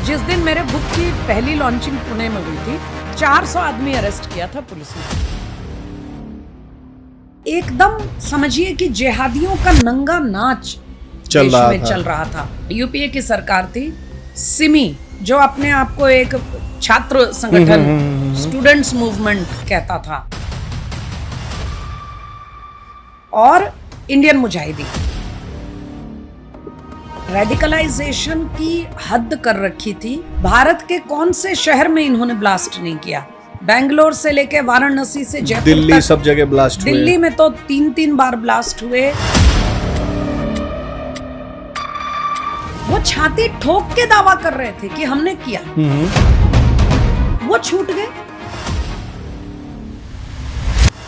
जिस दिन मेरे बुक की पहली लॉन्चिंग पुणे में हुई थी, 400 आदमी अरेस्ट किया था पुलिस ने। एकदम समझिए कि जिहादियों का नंगा नाच चल रहा था। यूपीए की सरकार थी, सिमी, जो अपने आप को एक छात्र संगठन स्टूडेंट्स मूवमेंट कहता था, और इंडियन मुजाहिदीन। रेडिकलाइजेशन की हद कर रखी थी। भारत के कौन से शहर में इन्होंने ब्लास्ट नहीं किया? बेंगलोर से लेके वाराणसी से जयपुर दिल्ली तक, सब जगह ब्लास्ट हुए। दिल्ली में तो 3-3 बार ब्लास्ट हुए। वो छाती ठोक के दावा कर रहे थे कि हमने किया, वो छूट गए।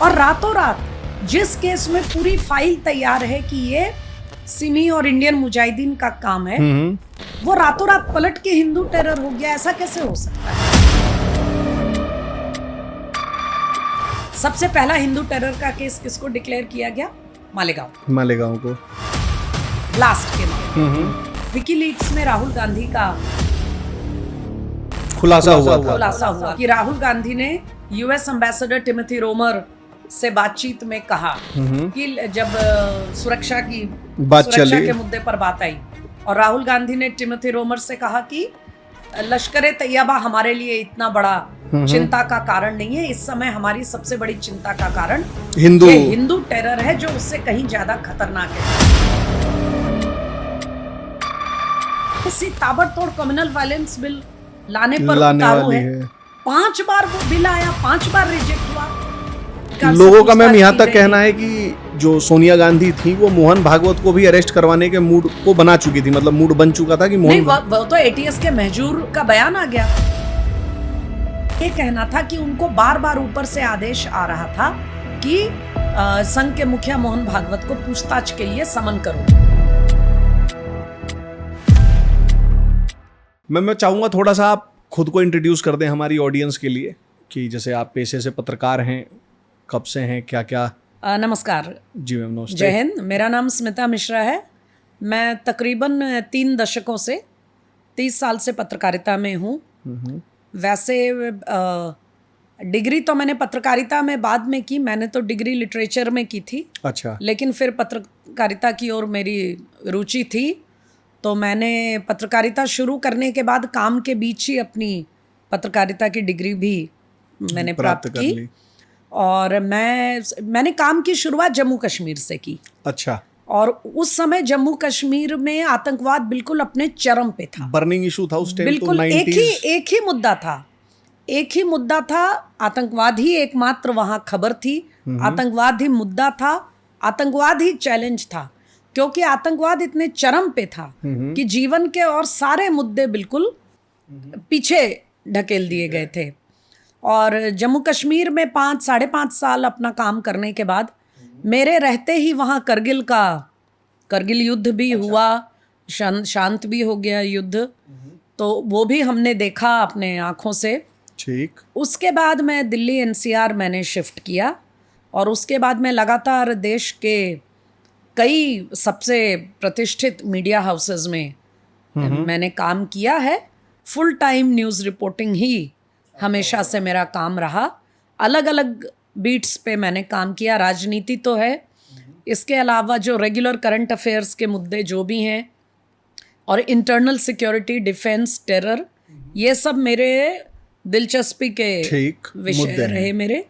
और रातों रात जिस केस में पूरी फाइल तैयार है कि ये सिमी और इंडियन मुजाहिदीन का काम है, वो रातों रात पलट के हिंदू टेरर हो गया। ऐसा कैसे हो सकता है? सबसे पहला हिंदू टेरर का केस किसको डिक्लेयर किया गया? मालेगांव को ब्लास्ट के मामले। विकीलीक्स में राहुल गांधी का खुलासा हुआ कि राहुल गांधी ने यूएस एम्बेसडर टिमोथी रोमर से बातचीत में कहा कि जब सुरक्षा के मुद्दे पर बात आई, और राहुल गांधी ने टिमोथी रोमर से कहा कि लश्कर तैयबा हमारे लिए इतना बड़ा चिंता का कारण नहीं है। इस समय हमारी सबसे बड़ी चिंता का कारण हिंदू टेरर है, जो उससे कहीं ज्यादा खतरनाक है। इसी ताबड़तोड़ कम्युनल वायलेंस बिल लाने पर उतारू है। 5 बार वो बिल आया, 5 बार रिजेक्ट हुआ। लोगों का मैम यहाँ तक कहना है कि जो सोनिया गांधी थी वो मोहन भागवत को भी अरेस्ट करवाने के मूड को बना चुकी थी। मतलब मूड बन चुका था कि नहीं, वो तो एटीएस के महजूर का बयान आ गया। ये कहना था कि उनको बार बार ऊपर से आदेश आ रहा था कि संघ के मुखिया मोहन भागवत को पूछताछ के लिए समन करो। मैं चाहूंगा थोड़ा सा आप खुद को इंट्रोड्यूस कर दें हमारी ऑडियंस के लिए, कि जैसे आप पेशे से पत्रकार हैं, कब से हैं, क्या क्या? नमस्कार जी मैम, नमस्ते। जय हिंद। मेरा नाम स्मिता मिश्रा है। मैं तकरीबन 3 दशकों से 30 साल से पत्रकारिता में हूँ। वैसे डिग्री तो मैंने पत्रकारिता में बाद में की। मैंने तो डिग्री लिटरेचर में की थी। अच्छा। लेकिन फिर पत्रकारिता की ओर मेरी रुचि थी, तो मैंने पत्रकारिता शुरू करने के बाद काम के बीच ही अपनी पत्रकारिता की डिग्री भी मैंने प्राप्त की। और मैंने काम की शुरुआत जम्मू कश्मीर से की। अच्छा। और उस समय जम्मू कश्मीर में आतंकवाद बिल्कुल अपने चरम पे था। बर्निंग इशू था उस टाइम। बिल्कुल एक ही मुद्दा था। आतंकवाद ही एकमात्र वहां खबर थी। आतंकवाद ही मुद्दा था। आतंकवाद ही चैलेंज था, क्योंकि आतंकवाद इतने चरम पे था कि जीवन के और सारे मुद्दे बिल्कुल पीछे ढकेल दिए गए थे। और जम्मू कश्मीर में 5-5.5 साल अपना काम करने के बाद मेरे रहते ही वहाँ करगिल युद्ध भी हुआ, शांत भी हो गया युद्ध, तो वो भी हमने देखा अपने आँखों से। ठीक। उसके बाद मैं दिल्ली एनसीआर मैंने शिफ्ट किया, और उसके बाद मैं लगातार देश के कई सबसे प्रतिष्ठित मीडिया हाउसेस में मैंने काम किया है। फुल टाइम न्यूज़ रिपोर्टिंग ही हमेशा से मेरा काम रहा। अलग अलग बीट्स पे मैंने काम किया। राजनीति तो है, इसके अलावा जो रेगुलर करंट अफेयर्स के मुद्दे जो भी हैं, और इंटरनल सिक्योरिटी, डिफेंस, टेरर, ये सब मेरे दिलचस्पी के विषय रहे मेरे।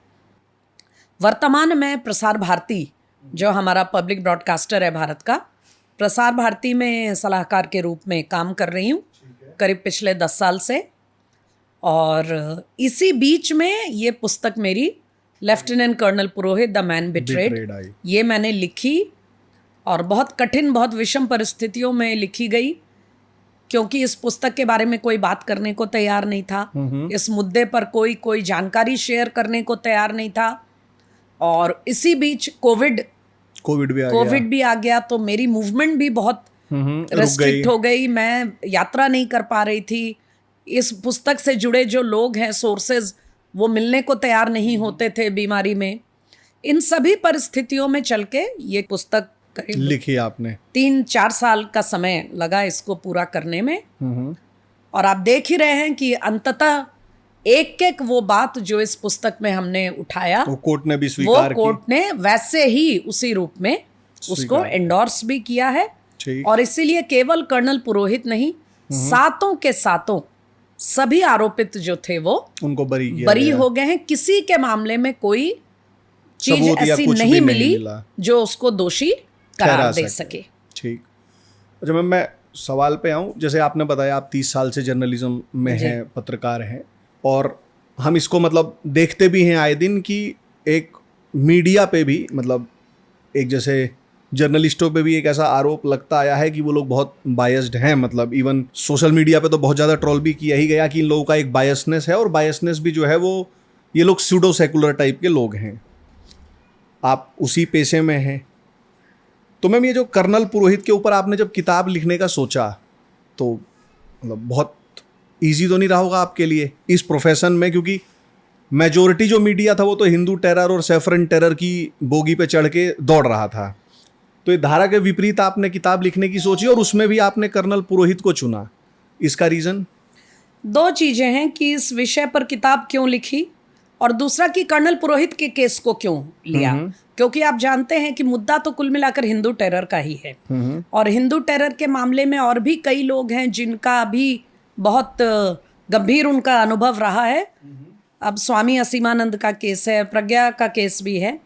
वर्तमान में प्रसार भारती, जो हमारा पब्लिक ब्रॉडकास्टर है भारत का, प्रसार भारती में सलाहकार के रूप में काम कर रही हूँ करीब पिछले 10 साल से। और इसी बीच में ये पुस्तक मेरी lieutenant colonel Purohit the man betrayed, ये मैंने लिखी, और बहुत कठिन, बहुत विषम परिस्थितियों में लिखी गई, क्योंकि इस पुस्तक के बारे में कोई बात करने को तैयार नहीं था। इस मुद्दे पर कोई जानकारी शेयर करने को तैयार नहीं था। और इसी बीच कोविड भी आ गया, तो मेरी मूवमेंट भी बहुत रेस्ट्रिक्ट हो गई। मैं यात्रा नहीं कर पा रही थी। इस पुस्तक से जुड़े जो लोग हैं, सोर्सेज, वो मिलने को तैयार नहीं होते थे बीमारी में। इन सभी परिस्थितियों में चल के ये पुस्तक लिखी आपने। 3-4 साल का समय लगा इसको पूरा करने में। और आप देख ही रहे हैं कि अंततः एक एक वो बात जो इस पुस्तक में हमने उठाया वो कोर्ट ने भी वो स्वीकार की। कोर्ट ने वैसे ही उसी रूप में उसको एंडोर्स भी किया है। ठीक। और इसीलिए केवल कर्नल पुरोहित नहीं, सातों के सातों सभी आरोपित जो थे वो उनको बरी बरी हो गए हैं। किसी के मामले में कोई चीज सबूत या ऐसी कुछ भी नहीं नहीं मिली मिला जो उसको दोषी ठहरा करार दे सके। सके। ठीक। अच्छा मैम, मैं सवाल पे आऊँ। जैसे आपने बताया आप 30 साल से जर्नलिज्म में हैं, पत्रकार हैं, और हम इसको मतलब देखते भी हैं आए दिन कि एक मीडिया पे भी मतलब एक जैसे जर्नलिस्टों पे भी एक ऐसा आरोप लगता आया है कि वो लोग बहुत बायस्ड हैं। मतलब इवन सोशल मीडिया पे तो बहुत ज़्यादा ट्रोल भी किया ही गया कि इन लोगों का एक बायसनेस है, और बायसनेस भी जो है वो ये लोग सूडो सेकुलर टाइप के लोग हैं। आप उसी पेशे में हैं, तो मैम ये जो कर्नल पुरोहित के ऊपर आपने जब किताब लिखने का सोचा तो मतलब बहुत इजी तो नहीं रहा होगा आपके लिए इस प्रोफेशन में, क्योंकि मेजोरिटी जो मीडिया था वो तो हिंदू टेरर और सैफरन टेरर की बोगी पे चढ़ के दौड़ रहा था। तो ये धारा के विपरीत आपने किताब लिखने की सोची और उसमें भी आपने कर्नल पुरोहित को चुना, इसका रीज़न? दो चीजें हैं कि इस विषय पर किताब क्यों लिखी, और दूसरा कि कर्नल पुरोहित के केस को क्यों लिया। क्योंकि आप जानते हैं कि मुद्दा तो कुल मिलाकर हिंदू टेरर का ही है, और हिंदू टेरर के मामले में और भी कई लोग हैं जिनका अभी बहुत गंभीर उनका अनुभव रहा है। अब स्वामी असीमानंद का केस है, प्रज्ञा का केस भी है।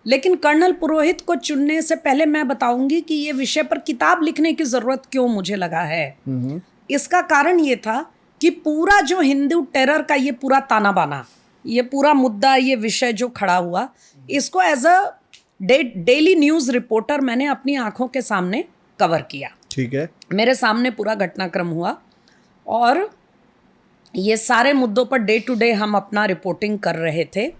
लेकिन कर्नल पुरोहित को चुनने से पहले मैं बताऊंगी कि ये विषय पर किताब लिखने की जरूरत क्यों मुझे लगा है। इसका कारण ये था कि पूरा जो हिंदू टेरर का ये पूरा ताना बाना, ये पूरा मुद्दा, ये विषय जो खड़ा हुआ, इसको as a daily news reporter मैंने अपनी आंखों के सामने कवर किया। ठीक है। मेरे सामने पूरा घटनाक्रम हुआ और ये सारे मुद्दों पर डे टू डे हम अपना रिपोर्टिंग कर रहे थे।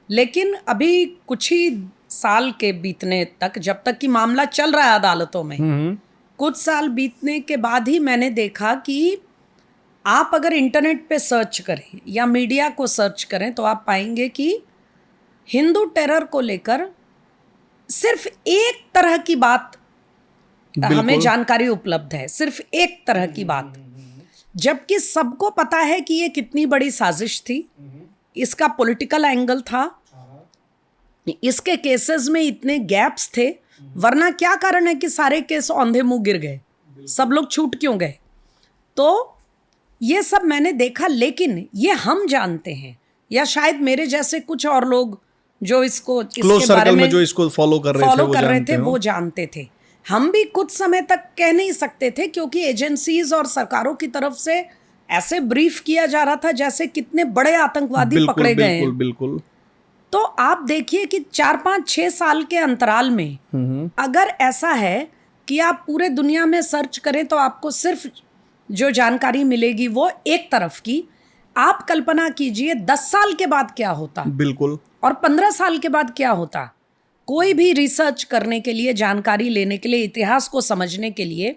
लेकिन अभी कुछ ही साल के बीतने तक, जब तक कि मामला चल रहा है अदालतों में, कुछ साल बीतने के बाद ही मैंने देखा कि आप अगर इंटरनेट पे सर्च करें या मीडिया को सर्च करें तो आप पाएंगे कि हिंदू टेरर को लेकर सिर्फ एक तरह की बात हमें जानकारी उपलब्ध है, सिर्फ एक तरह की बात, जबकि सबको पता है कि ये कितनी बड़ी साजिश थी, इसका पॉलिटिकल एंगल था, इसके केसेस में इतने गैप्स थे। वरना क्या कारण है कि सारे केस औंधे मुंह गिर गए, सब लोग छूट क्यों गए? तो ये सब मैंने देखा। लेकिन ये हम जानते हैं, या शायद मेरे जैसे कुछ और लोग जो इसको इसके बारे में जो इसको फॉलो कर रहे थे वो जानते थे। हम भी कुछ समय तक कह नहीं सकते थे, क्योंकि एजेंसीज और सरकारों की तरफ से ऐसे ब्रीफ किया जा रहा था जैसे कितने बड़े आतंकवादी पकड़े गए हैं। बिल्कुल। तो आप देखिए कि 4-5-6 साल के अंतराल में अगर ऐसा है कि आप पूरे दुनिया में सर्च करें तो आपको सिर्फ जो जानकारी मिलेगी वो एक तरफ की। आप कल्पना कीजिए 10 साल के बाद क्या होता, बिल्कुल, और 15 साल के बाद क्या होता। कोई भी रिसर्च करने के लिए, जानकारी लेने के लिए, इतिहास को समझने के लिए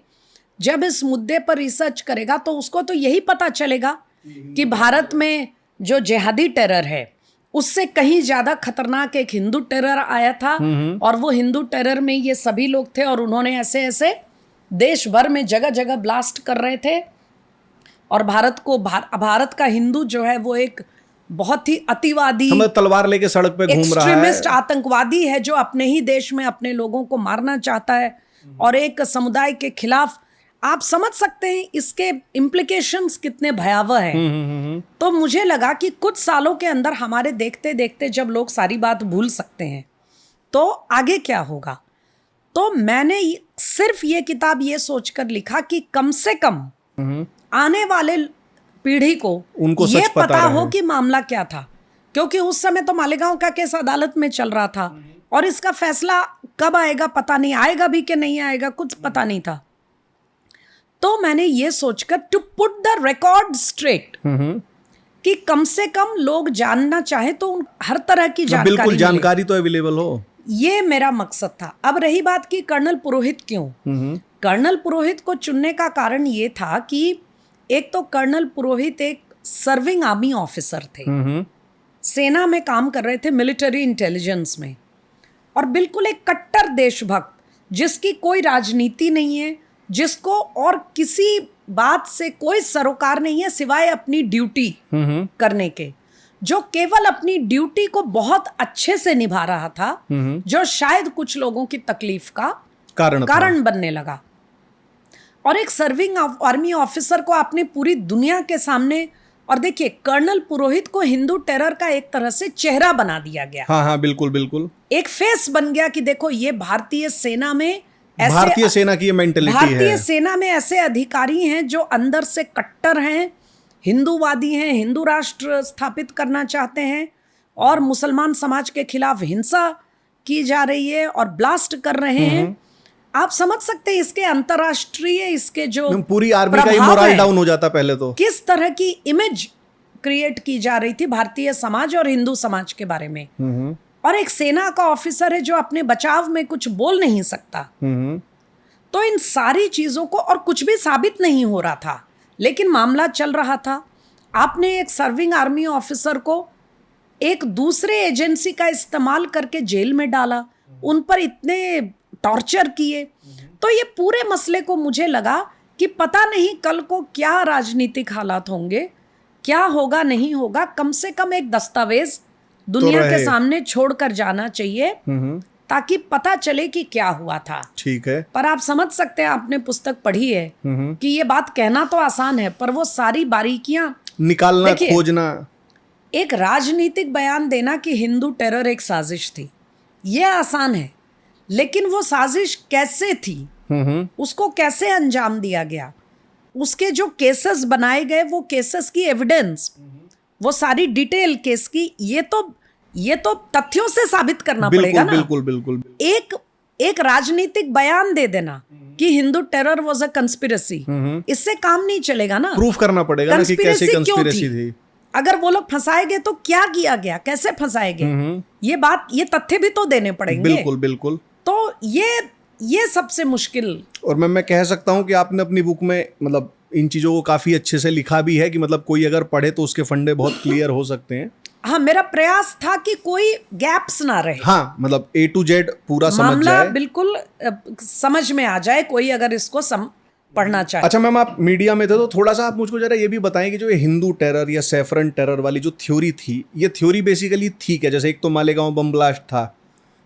जब इस मुद्दे पर रिसर्च करेगा तो उसको तो यही पता चलेगा कि भारत में जो जिहादी टेरर है उससे कहीं ज्यादा खतरनाक एक हिंदू टेरर आया था, और वो हिंदू टेरर में ये सभी लोग थे, और उन्होंने ऐसे ऐसे देश भर में जगह जगह ब्लास्ट कर रहे थे। और भारत का हिंदू जो है वो एक बहुत ही अतिवादी, तलवार लेके सड़क पे घूम रहा है, एक्सट्रीमिस्ट आतंकवादी है जो अपने ही देश में अपने लोगों को मारना चाहता है, और एक समुदाय के खिलाफ। आप समझ सकते हैं इसके इम्प्लीकेशंस कितने भयावह हैं। तो मुझे लगा कि कुछ सालों के अंदर हमारे देखते देखते जब लोग सारी बात भूल सकते हैं तो आगे क्या होगा। तो मैंने सिर्फ ये किताब ये सोचकर लिखा कि कम से कम आने वाले पीढ़ी को उनको ये सच पता हो कि मामला क्या था, क्योंकि उस समय तो मालेगांव का केस अदालत में चल रहा था और इसका फैसला कब आएगा पता नहीं, आएगा भी कि नहीं आएगा कुछ पता नहीं था। तो मैंने ये सोचकर to put the record straight कि कम से कम लोग जानना चाहे तो हर तरह की जानकारी, बिल्कुल जानकारी तो अवेलेबल हो, ये मेरा मकसद था। अब रही बात कि कर्नल पुरोहित क्यों, कर्नल पुरोहित को चुनने का कारण ये था कि एक तो कर्नल पुरोहित एक सर्विंग आर्मी ऑफिसर थे, सेना में काम कर रहे थे, मिलिट्री इंटेलिजेंस में, और बिल्कुल एक कट्टर देशभक्त जिसकी कोई राजनीति नहीं है, जिसको और किसी बात से कोई सरोकार नहीं है सिवाय अपनी ड्यूटी करने के, जो केवल अपनी ड्यूटी को बहुत अच्छे से निभा रहा था, जो शायद कुछ लोगों की तकलीफ का कारण बनने लगा। और एक सर्विंग आर्मी ऑफिसर को आपने पूरी दुनिया के सामने, और देखिए कर्नल पुरोहित को हिंदू टेरर का एक तरह से चेहरा बना दिया गया। हाँ हाँ बिल्कुल बिल्कुल, एक फेस बन गया कि देखो ये भारतीय सेना में ऐसे, भारतीय सेना की ये मेंटलिटी है। भारतीय सेना में ऐसे अधिकारी हैं जो अंदर से कट्टर हैं, हिंदूवादी हैं, हिंदू राष्ट्र स्थापित करना चाहते हैं, और मुसलमान समाज के खिलाफ हिंसा की जा रही है और ब्लास्ट कर रहे हैं। आप समझ सकते हैं इसके अंतरराष्ट्रीय, इसके जो पूरी आर्मी का ही मोरल डाउन हो जाता पहले तो, किस तरह की इमेज क्रिएट की जा रही थी भारतीय समाज और हिंदू समाज के बारे में। और एक सेना का ऑफिसर है जो अपने बचाव में कुछ बोल नहीं सकता। तो इन सारी चीजों को, और कुछ भी साबित नहीं हो रहा था, लेकिन मामला चल रहा था। आपने एक सर्विंग आर्मी ऑफिसर को एक दूसरे एजेंसी का इस्तेमाल करके जेल में डाला, उन पर इतने टॉर्चर किए। तो ये पूरे मसले को मुझे लगा कि पता नहीं कल को क्या राजनीतिक हालात होंगे, क्या होगा नहीं होगा, कम से कम एक दस्तावेज दुनिया के सामने छोड़कर जाना चाहिए ताकि पता चले कि क्या हुआ था। ठीक है, पर आप समझ सकते हैं, आपने पुस्तक पढ़ी है कि ये बात कहना तो आसान है, पर वो सारी बारीकियां निकालना, खोजना। एक राजनीतिक बयान देना कि हिंदू टेरर एक साजिश थी, ये आसान है, लेकिन वो साजिश कैसे थी, उसको कैसे अंजाम दिया गया, उसके जो केसेस बनाए गए, वो केसेस की एविडेंस, वो सारी डिटेल केस की, ये तो तथ्यों से साबित करना पड़ेगा ना। बिल्कुल बिल्कुल। एक राजनीतिक बयान दे देना कि Hindu terror was a conspiracy, इससे काम नहीं चलेगा ना। प्रूफ करना पड़ेगा ना कि कैसे कंस्पिरेसी थी। अगर वो लोग फंसाए गए तो क्या किया गया, कैसे फंसाए गए, ये तथ्य भी तो देने पड़ेंगे। बिल्कुल बिल्कुल। तो ये सबसे मुश्किल। और मैं कह सकता हूँ कि आपने अपनी बुक में मतलब इन चीजों को काफी अच्छे से लिखा भी है कि मतलब कोई अगर पढ़े तो उसके फंडे बहुत क्लियर हो सकते हैं। हाँ, मेरा प्रयास था कि कोई गैप्स ना रहे। हाँ, मतलब A to Z पूरा समझ जाए, बिल्कुल समझ में आ जाए कोई अगर इसको पढ़ना चाहे। अच्छा मैम, आप मीडिया में थे तो थोड़ा सा आप मुझको जरा ये भी बताएं कि जो ये हिंदू टेरर या सैफरन टेरर वाली जो थ्योरी थी, ये थ्योरी बेसिकली थी क्या? जैसे एक तो मालेगांव बम ब्लास्ट था,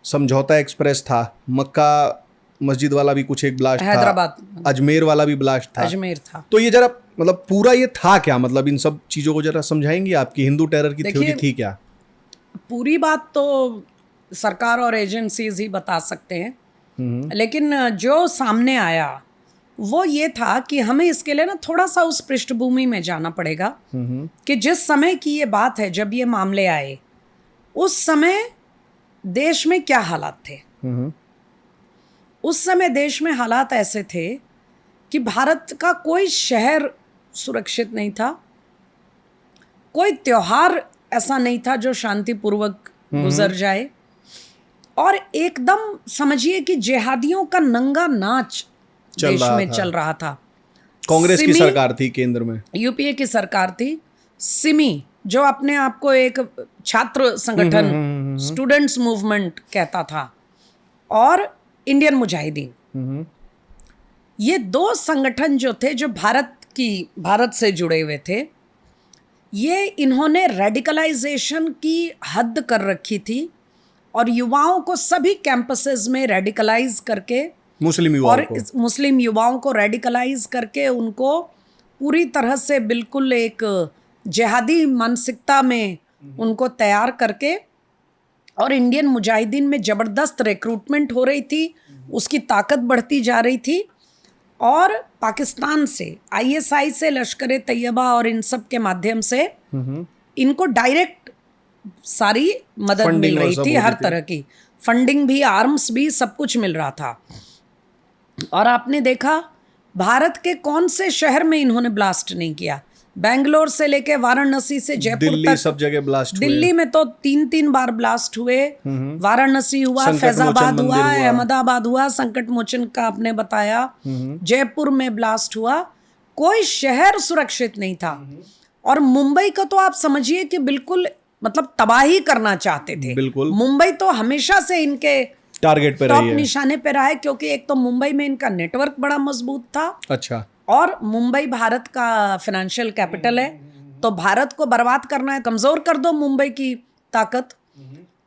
समझौता एक्सप्रेस था, मक्का मस्जिद वाला भी कुछ एक ब्लास्ट हैदराबाद, अजमेर वाला भी ब्लास्ट था। अजमेर था। तो ये जरा मतलब पूरा ये था क्या, मतलब इन सब चीजों को जरा समझाएंगे आपकी हिंदू टेरर की थ्योरी थी क्या? पूरी बात तो सरकार और एजेंसीज ही बता सकते हैं, लेकिन जो सामने आया वो ये था कि हमें इसके लिए ना थोड़ा सा उस पृष्ठभूमि में जाना पड़ेगा कि जिस समय की ये बात है, जब ये मामले आए, उस समय देश में क्या हालात थे। उस समय देश में हालात ऐसे थे कि भारत का कोई शहर सुरक्षित नहीं था, कोई त्योहार ऐसा नहीं था जो शांतिपूर्वक गुजर जाए, और एकदम समझिए कि जिहादियों का नंगा नाच देश में चल रहा था। कांग्रेस की सरकार थी केंद्र में, यूपीए की सरकार थी। सिमी जो अपने आप को एक छात्र संगठन, स्टूडेंट्स मूवमेंट कहता था, और इंडियन मुजाहिदीन, ये दो संगठन जो थे जो भारत से जुड़े हुए थे, ये इन्होंने रेडिकलाइजेशन की हद कर रखी थी और युवाओं को सभी कैंपसेस में रेडिकलाइज करके, मुस्लिम युवाओं को रेडिकलाइज करके उनको पूरी तरह से बिल्कुल एक जिहादी मानसिकता में उनको तैयार करके, और इंडियन मुजाहिदीन में ज़बरदस्त रिक्रूटमेंट हो रही थी, उसकी ताकत बढ़ती जा रही थी, और पाकिस्तान से, ISI से, लश्कर तैयबा और इन सब के माध्यम से इनको डायरेक्ट सारी मदद मिल रही थी, हर तरह की फंडिंग भी, आर्म्स भी, सब कुछ मिल रहा था। और आपने देखा भारत के कौन से शहर में इन्होंने ब्लास्ट नहीं किया, बेंगलोर से लेके वाराणसी से जयपुर तक, सब जगह ब्लास्ट हुए। दिल्ली में तो 3 बार ब्लास्ट हुए, वाराणसी हुआ, फैजाबाद हुआ, अहमदाबाद हुआ, संकट मोचन का आपने बताया, जयपुर में ब्लास्ट हुआ, कोई शहर सुरक्षित नहीं था। और मुंबई का तो आप समझिए कि बिल्कुल मतलब तबाही करना चाहते थे। बिल्कुल, मुंबई तो हमेशा से इनके टारगेट पे टॉप निशाने पे रहा है, क्योंकि एक तो मुंबई में इनका नेटवर्क बड़ा मजबूत था। अच्छा। और मुंबई भारत का फाइनेंशियल कैपिटल है, तो भारत को बर्बाद करना है, कमज़ोर कर दो मुंबई की ताकत।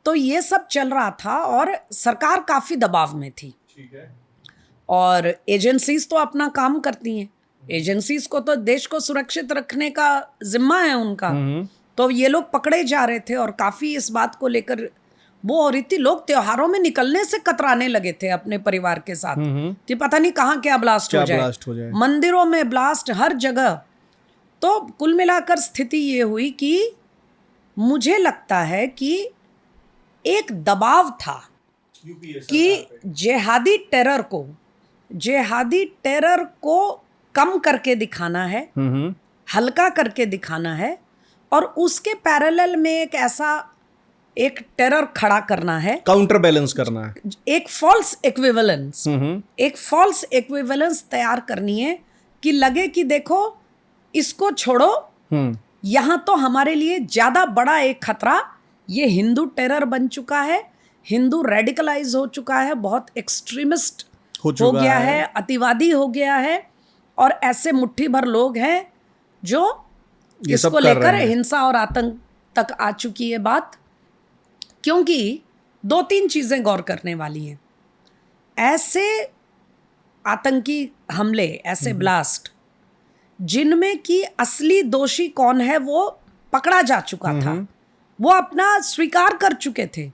तो ये सब चल रहा था और सरकार काफ़ी दबाव में थी। ठीक है। और एजेंसीज तो अपना काम करती हैं, एजेंसीज को तो देश को सुरक्षित रखने का जिम्मा है उनका। तो ये लोग पकड़े जा रहे थे और काफ़ी इस बात को लेकर वो हो रही थी। लोग त्योहारों में निकलने से कतराने लगे थे अपने परिवार के साथ कि पता नहीं कहाँ क्या ब्लास्ट हो जाए, मंदिरों में ब्लास्ट, हर जगह। तो कुल मिलाकर स्थिति ये हुई कि मुझे लगता है कि एक दबाव था कि जिहादी टेरर को कम करके दिखाना है, हल्का करके दिखाना है, और उसके पैरेलल में एक टेरर खड़ा करना है, काउंटर बैलेंस करना है, एक फॉल्स इक्विवेलेंस तैयार करनी है कि लगे कि देखो इसको छोड़ो, यहां तो हमारे लिए ज्यादा बड़ा एक खतरा ये हिंदू टेरर बन चुका है, हिंदू रेडिकलाइज हो चुका है, बहुत एक्सट्रीमिस्ट हो गया है, अतिवादी हो गया है, और ऐसे मुट्ठी भर लोग हैं जो इसको लेकर हिंसा और आतंक तक आ चुकी है बात। क्योंकि 2-3 चीजें गौर करने वाली हैं। ऐसे आतंकी हमले, ऐसे ब्लास्ट जिनमें कि असली दोषी कौन है वो पकड़ा जा चुका था, वो अपना स्वीकार कर चुके थे,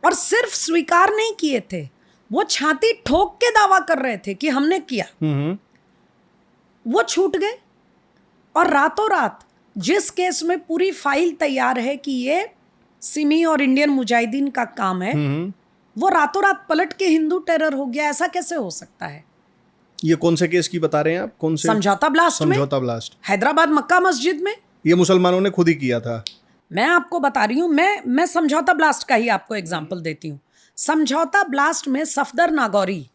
और सिर्फ स्वीकार नहीं किए थे, वो छाती ठोक के दावा कर रहे थे कि हमने किया। वो छूट गए, और रातों रात जिस केस में पूरी फाइल तैयार है कि ये सिमी और इंडियन मुजाहिदीन का काम है, वो रातों रात पलट के हिंदू टेरर हो गया। ऐसा कैसे हो सकता है? ये कौन से केस की बता रहे हैं आप? कौन से? समझौता ब्लास्ट हैदराबाद मक्का मस्जिद में। ये मुसलमानों ने खुद ही किया था। मैं आपको बता रही हूँ, मैं समझौता ब्लास्ट का ही आपको एग्जाम्पल देती हूँ। समझौता ब्लास्ट में सफदर नागौरी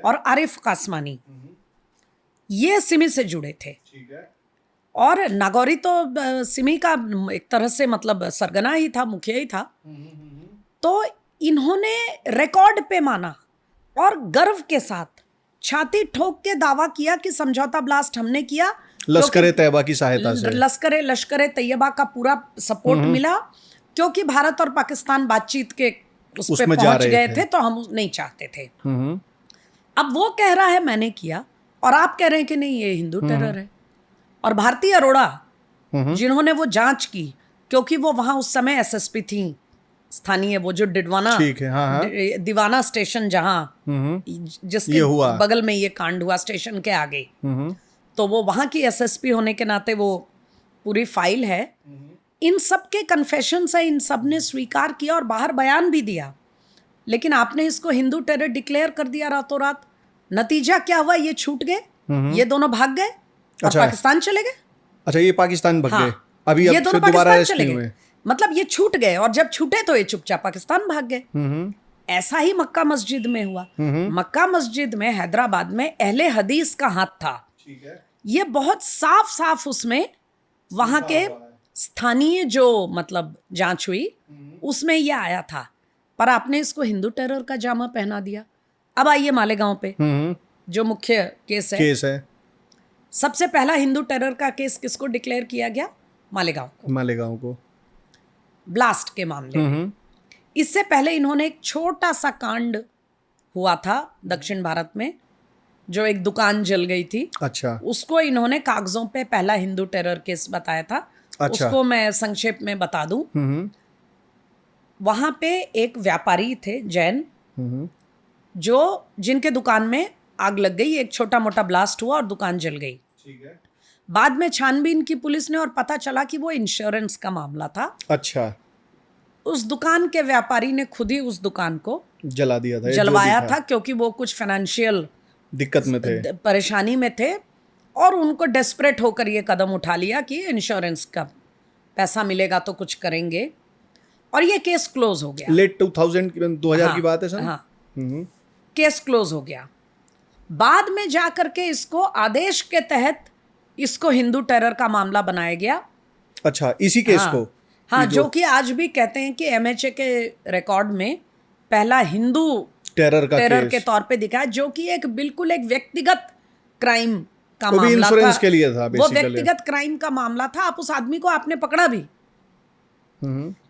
और आरिफ कासमानी ये सिमी से जुड़े थे। और नागौरी तो सिमी का एक तरह से मतलब सरगना ही था, मुखिया ही था। तो इन्होंने रिकॉर्ड पे माना और गर्व के साथ छाती ठोक के दावा किया कि समझौता ब्लास्ट हमने किया, लश्कर तैयबा की सहायता से। लश्कर तैयबा का पूरा सपोर्ट मिला, क्योंकि भारत और पाकिस्तान बातचीत के उस पे पहुंच गए थे, तो हम नहीं चाहते थे। अब वो कह रहा है मैंने किया, और आप कह रहे हैं कि नहीं ये हिंदू टेरर है। और भारती अरोड़ा जिन्होंने वो जांच की, क्योंकि वो वहां उस समय एसएसपी थी स्थानीय, वो जो डिडवाना दीवाना स्टेशन जहां जिसके बगल में ये कांड हुआ स्टेशन के आगे, तो वो वहां की एसएसपी होने के नाते वो पूरी फाइल है। इन सब के कन्फेशंस है, इन सब ने स्वीकार किया और बाहर बयान भी दिया। लेकिन आपने इसको हिंदू टेरर डिक्लेयर कर दिया रातों रात। नतीजा क्या हुआ? ये छूट गए, ये दोनों भाग गए और पाकिस्तान चले गए। अच्छा, ये पाकिस्तान भाग गए। अभी ये दोनों पाकिस्तान चले गए, मतलब ये छूट गए, और जब छूटे तो ये चुपचाप पाकिस्तान भाग गए। ऐसा ही मक्का मस्जिद में हुआ। मक्का मस्जिद में हैदराबाद में अहले हदीस का हाथ था। ये बहुत साफ साफ उसमें वहां के स्थानीय जो मतलब जांच हुई उसमें ये आया था, पर आपने इसको हिंदू टेरर का जामा पहना दिया। अब आइए मालेगांव पे जो मुख्य केस है। सबसे पहला हिंदू टेरर का केस किसको डिक्लेयर किया गया? मालेगांव को ब्लास्ट के मामले में। इससे पहले इन्होंने एक छोटा सा कांड हुआ था दक्षिण भारत में, जो एक दुकान जल गई थी। अच्छा, उसको इन्होंने कागजों पे पहला हिंदू टेरर केस बताया था। अच्छा, उसको मैं संक्षेप में बता दूं। वहां पे एक व्यापारी थे जैन, जिनके दुकान में आग लग गई, एक छोटा मोटा ब्लास्ट हुआ और दुकान जल गई। ठीक है। बाद में छानबीन की पुलिस ने और पता चला कि वो इंश्योरेंस का मामला था। अच्छा, उस दुकान के व्यापारी ने खुद ही उस दुकान को जलवाया था, क्योंकि वो कुछ फाइनेंशियल दिक्कत में थे, परेशानी में थे, और उनको डेस्परेट होकर ये कदम उठा लिया कि इंश्योरेंस का पैसा मिलेगा तो कुछ करेंगे, और ये केस क्लोज हो गया। लेट 2000 की बात है सर। हाँ, केस क्लोज हो गया। बाद में जा करके इसको आदेश के तहत इसको हिंदू टेरर का मामला बनाया गया। अच्छा, इसी केस को? हाँ, जो कि आज भी कहते हैं कि एमएचए के रिकॉर्ड में पहला हिंदू टेरर के तौर पे दिखा है, जो कि एक बिल्कुल एक व्यक्तिगत क्राइम का वो भी मामला इंश्योरेंस था, के लिए था वो बेसिकली। व्यक्तिगत क्राइम का मामला था। आप उस आदमी को आपने पकड़ा भी,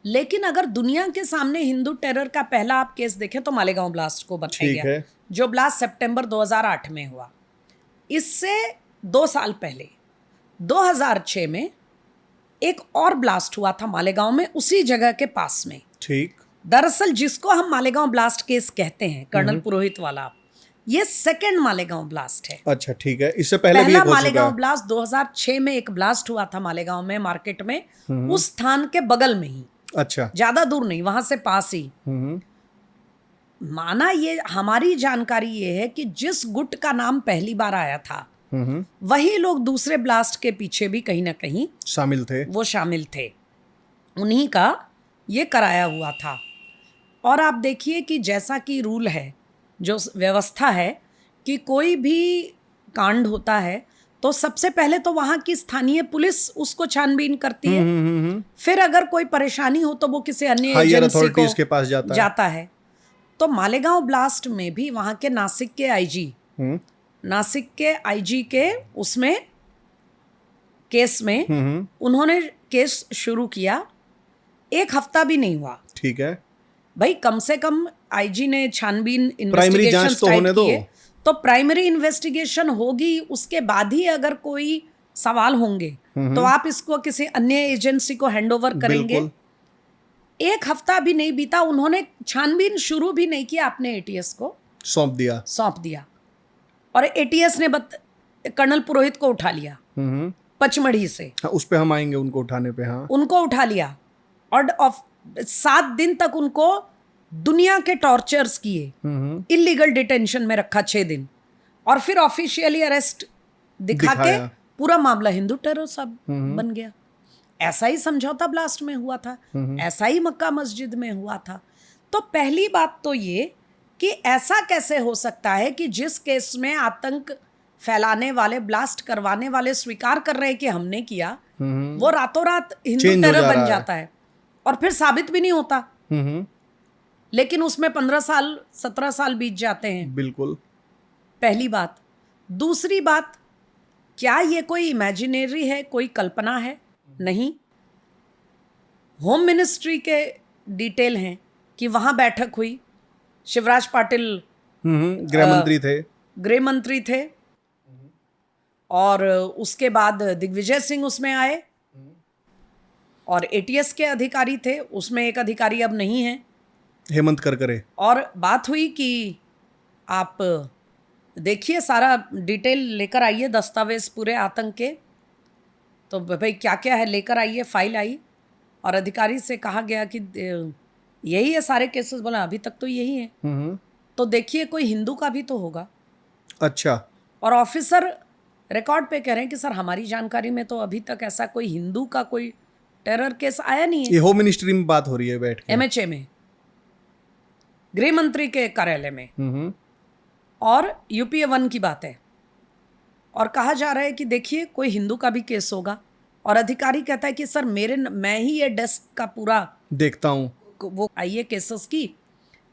लेकिन अगर दुनिया के सामने हिंदू टेरर का पहला आप केस देखें तो मालेगांव ब्लास्ट को बनाया ठीक गया, है। जो ब्लास्ट सितंबर 2008 में हुआ। इससे 2 साल पहले 2006 में एक और ब्लास्ट हुआ था मालेगांव में, उसी जगह के पास में। ठीक। दरअसल जिसको हम मालेगांव ब्लास्ट केस कहते हैं, कर्नल पुरोहित वाला, ये सेकंड मालेगांव ब्लास्ट है। अच्छा ठीक है, इससे पहले भी पहला एक हो चुका मालेगांव है। ब्लास्ट 2006 में एक ब्लास्ट हुआ था मालेगांव में, मार्केट में, उस स्थान के बगल में ही, अच्छा। ज्यादा दूर नहीं, वहां से पास ही। माना ये, हमारी जानकारी ये है कि जिस गुट का नाम पहली बार आया था वही लोग दूसरे ब्लास्ट के पीछे भी कहीं ना कहीं शामिल थे। वो शामिल थे, उन्हीं का ये कराया हुआ था। और आप देखिए कि जैसा कि रूल है, जो व्यवस्था है कि कोई भी कांड होता है तो सबसे पहले तो वहां की स्थानीय पुलिस उसको छानबीन करती है, फिर अगर कोई परेशानी हो तो वो किसी अन्य हायर एजेंसी अथॉरिटीज को के पास जाता है। तो मालेगांव ब्लास्ट में भी वहां के नासिक के आईजी के उसमें केस में उन्होंने केस शुरू किया, 1 हफ्ता भी नहीं हुआ। ठीक है भाई, कम से कम आईजी ने छानबीन प्राइमरी जांच तो होने दो, तो प्राइमरी इन्वेस्टिगेशन होगी, उसके बाद ही अगर कोई सवाल होंगे तो आप इसको किसी अन्य एजेंसी को हैंडओवर करेंगे। 1 हफ्ता भी नहीं बीता, उन्होंने छानबीन शुरू भी नहीं किया, आपने एटीएस को सौंप दिया और एटीएस ने कर्नल पुरोहित को उठा लिया पचमढ़ी से। हाँ, उस पे हम आएंगे, उनको उठाने पे। हाँ, उनको उठा लिया और 7 दिन तक उनको दुनिया के टॉर्चर्स किए, इलीगल डिटेंशन में रखा 6 दिन, और फिर ऑफिशियली अरेस्ट दिखा के पूरा मामला हिंदू टेरर सब बन गया। ऐसा ही समझौता ब्लास्ट में हुआ था, ऐसा ही मक्का मस्जिद में हुआ था। तो पहली बात तो ये कि ऐसा कैसे हो सकता है कि जिस केस में आतंक फैलाने वाले, ब्लास्ट करवाने वाले स्वीकार कर रहे हैं कि हमने किया, वो रातों रात हिंदू टेरर बन जाता है और फिर साबित भी नहीं होता, लेकिन उसमें 15 साल 17 साल बीत जाते हैं। बिल्कुल। पहली बात। दूसरी बात, क्या ये कोई इमेजिनरी है, कोई कल्पना है? नहीं। होम मिनिस्ट्री के डिटेल हैं कि वहां बैठक हुई, शिवराज पाटिल गृह मंत्री थे और उसके बाद दिग्विजय सिंह उसमें आए और एटीएस के अधिकारी थे, उसमें एक अधिकारी अब नहीं है, हेमंत करकरे। और बात हुई कि आप देखिए, सारा डिटेल लेकर आइए, दस्तावेज पूरे आतंक के, तो भाई क्या क्या है लेकर आइए। फाइल आई और अधिकारी से कहा गया कि यही है सारे केसेस। बोला अभी तक तो यही है। तो देखिए, कोई हिंदू का भी तो होगा। अच्छा। और ऑफिसर रिकॉर्ड पे कह रहे हैं कि सर हमारी जानकारी में तो अभी तक ऐसा कोई हिंदू का कोई टेरर केस आया नहीं है। ये होम मिनिस्ट्री में बात हो रही है बैठ के, एमएचए में, गृह मंत्री के कार्यालय में, और यूपीए 1 की बात है। और कहा जा रहा है कि देखिए कोई हिंदू का भी केस होगा, और अधिकारी कहता है कि सर मैं ही ये डेस्क का पूरा देखता हूँ, वो आइए केसेस की,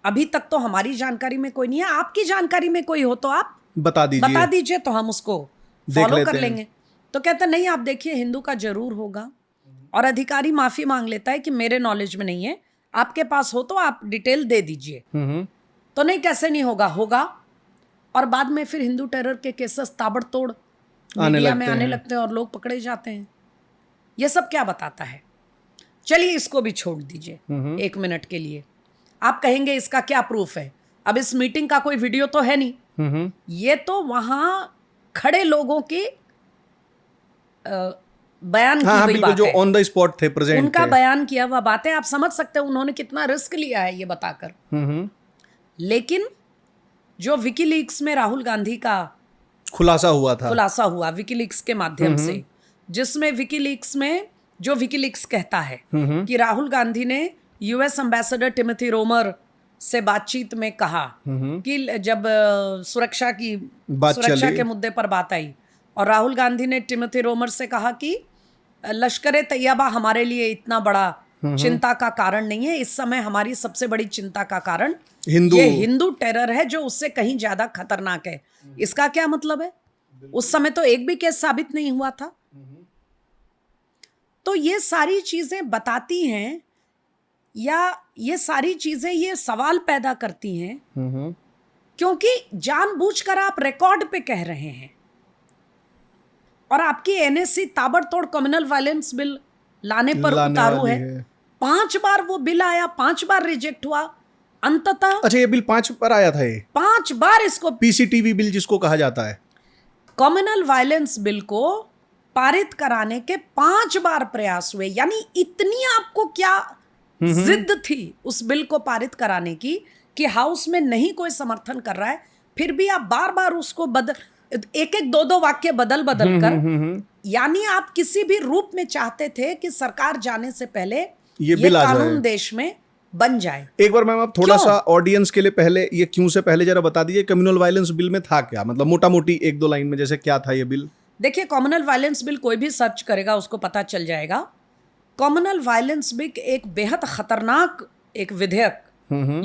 अभी तक तो हमारी जानकारी में कोई नहीं है, आपकी जानकारी में कोई हो तो आप बता दीजिए तो हम उसको फॉलो कर लेंगे। तो कहता नहीं, आप देखिए हिंदू का जरूर होगा। और अधिकारी माफी मांग लेता है कि मेरे नॉलेज में नहीं है, आपके पास हो तो आप डिटेल दे दीजिए। तो नहीं, कैसे नहीं होगा। और बाद में फिर हिंदू टेरर के केसेस ताबड़तोड़ मीडिया में आने लगते हैं और लोग पकड़े जाते हैं। ये सब क्या बताता है? चलिए इसको भी छोड़ दीजिए 1 मिनट के लिए। आप कहेंगे इसका क्या प्रूफ है? अब इस मीटिंग का कोई वीडियो तो है नहीं, ये तो वहां खड़े लोगों की बयान की हुई बात है, जो ऑन द स्पॉट थे, प्रेजेंट थे, उनका बयान किया हुआ बात है। आप समझ सकते हैं उन्होंने कितना रिस्क लिया है ये बताकर। लेकिन जो विकीलीक्स में राहुल गांधी का खुलासा हुआ विकीलीक्स के माध्यम से, जिसमें विकीलीक्स में जो विकीलीक्स कहता है कि राहुल गांधी ने यूएस एम्बेसडर टिमोथी रोमर से बातचीत में कहा कि जब सुरक्षा के मुद्दे पर बात आई, और राहुल गांधी ने टिमोथी रोमर से कहा कि लश्कर तैयबा हमारे लिए इतना बड़ा चिंता का कारण नहीं है, इस समय हमारी सबसे बड़ी चिंता का कारण ये हिंदू टेरर है, जो उससे कहीं ज्यादा खतरनाक है। इसका क्या मतलब है? उस समय तो एक भी केस साबित नहीं हुआ था। तो ये सारी चीजें बताती हैं, या ये सारी चीजें ये सवाल पैदा करती हैं, क्योंकि जानबूझकर आप रिकॉर्ड पे कह रहे हैं, और आपकी एनएससी ताबड़तोड़ कम्युनल वायलेंस बिल लाने पर उतारू है। 5 बार वो बिल आया, 5 बार रिजेक्ट हुआ, अंततः। अच्छा, ये बिल 5 बार आया था? ये 5 बार इसको पीसीटीवी बिल जिसको कहा जाता है, कम्युनल वायलेंस बिल को पारित कराने के 5 बार प्रयास हुए। यानी इतनी आपको क्या जिद थी उस बिल को पारित कराने की कि हाउस में नहीं कोई समर्थन कर रहा है, फिर भी आप बार बार उसको एक 2 वाक्य बदल कर, यानी आप किसी भी रूप में चाहते थे कि सरकार जाने से पहले ये बिल आ कानून जाए, देश में बन जाए। एक बार मैम आप थोड़ा सा ऑडियंस के लिए पहले ये क्यों से पहले जरा बता दीजिए, कम्युनल वायलेंस बिल में था क्या, मतलब मोटा मोटी 1-2 लाइन में, जैसे क्या था ये बिल? देखिए, कम्युनल वायलेंस बिल कोई भी सर्च करेगा उसको पता चल जाएगा। कम्युनल वायलेंस बिल एक बेहद खतरनाक एक विधेयक